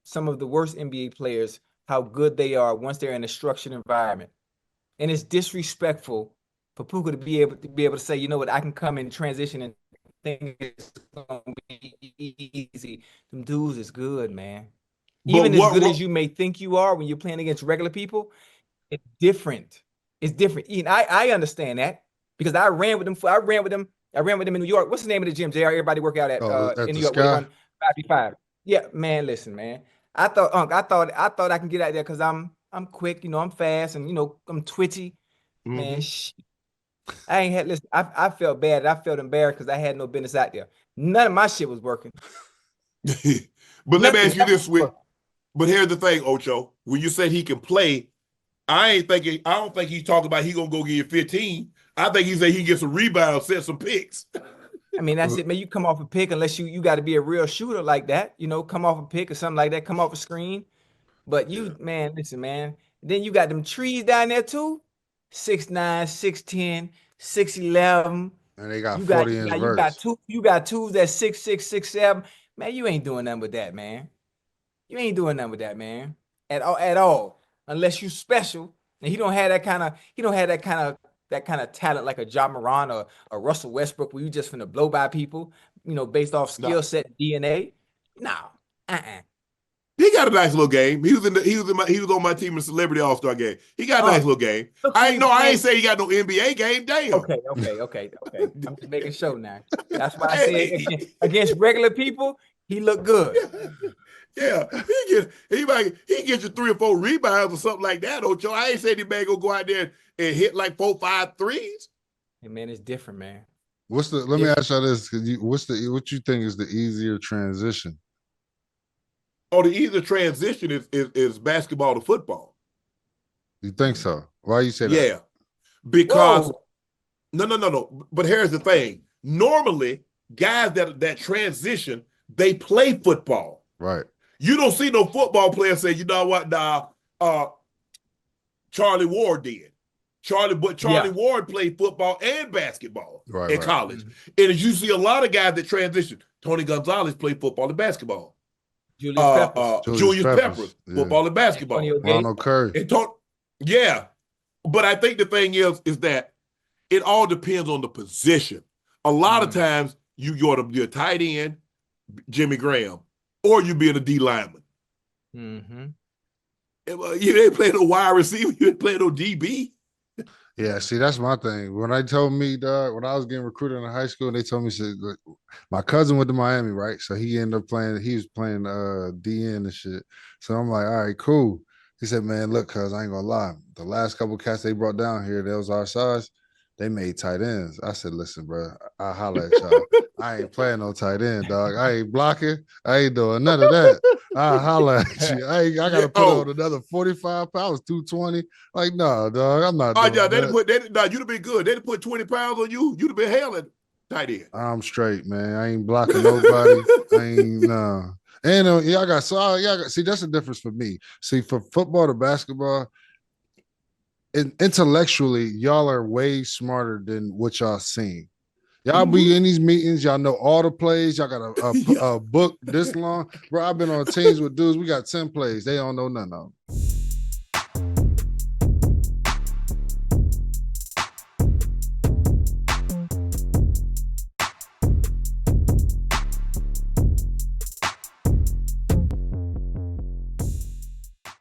some of the worst NBA players, how good they are once they're in a structured environment. And it's disrespectful for Puka to be able to say, you know what, I can come in transition and think it's gonna be easy. Them dudes is good, man. Even as good as you may think you are when you're playing against regular people, it's different. It's different. Ian, I understand that because I ran with them in New York. What's the name of the gym, JR? Everybody work out at in New York. 5v5. Yeah, man. Listen, man. I thought I can get out there because I'm quick, I'm fast and I'm twitchy. Mm-hmm. Man, I ain't had listen. I felt bad. I felt embarrassed because I had no business out there. None of my shit was working. But let me ask you this, but here's the thing, Ocho. When you said he can play, I don't think he's talking about he gonna go get you 15. I think he said he can get some rebounds, set some picks. I mean, that's it, man. You come off a pick unless you got to be a real shooter like that. Come off a pick or something like that. Come off a screen. But man, listen, man. Then you got them trees down there too. 6'9", 6'10", 6'11". And they got 40-inch verts. You got twos at 6'6", 6'7". Man, you ain't doing nothing with that, man. You ain't doing nothing with that, man. At all. Unless you special. And he don't have that kind of talent like a Ja Morant or a Russell Westbrook where you just finna blow by people, based off skill set, DNA. No. He got a nice little game. He was on my team in the Celebrity All-Star game. He got a nice little game. I ain't say he got no NBA game. Damn. Okay. I'm just making sure now. That's why I said against regular people, he looked good. Yeah, he get you 3 or 4 rebounds or something like that, Ocho. I ain't saying he man go out there and hit like 4, 5 threes. Hey man, it's different, man. Let me ask you this: what you think is the easier transition? Oh, the easier transition is basketball to football. You think so? Why you say that? Yeah, because no. But here's the thing: normally guys that transition, they play football. Right. You don't see no football player say, you know what, Charlie Ward did. Charlie Ward played football and basketball in college. And as you see a lot of guys that transition, Tony Gonzalez played football and basketball. Julius Peppers, football and basketball. Ronald Curry. Yeah. But I think the thing is that it all depends on the position. A lot of times you're a tight end, Jimmy Graham, or you being a D lineman. You ain't playing no wide receiver, you ain't playing no DB. Yeah, see, that's my thing. When they told me, dog, when I was getting recruited in high school, they told me, said, look, my cousin went to Miami, right? So he ended up playing, he was playing DN and shit. So I'm like, all right, cool. He said, man, look, cuz I ain't gonna lie. The last couple cats they brought down here, that was our size, they made tight ends. I said, listen, bro, I'll holler at y'all. I ain't playing no tight end, dog. I ain't blocking. I ain't doing none of that. I'll holler at you. I got to put on another 45 pounds, 220. Like, no, dog, I'm not doing that. You'd have been good. They'd put 20 pounds on you. You'd have been hell at tight end. I'm straight, man. I ain't blocking nobody. I ain't, no. And y'all got, see, that's the difference for me. See, for football to basketball, intellectually, y'all are way smarter than what y'all seen. Y'all be in these meetings, y'all know all the plays. Y'all got a book this long. Bro, I've been on teams with dudes, we got 10 plays. They don't know none of them.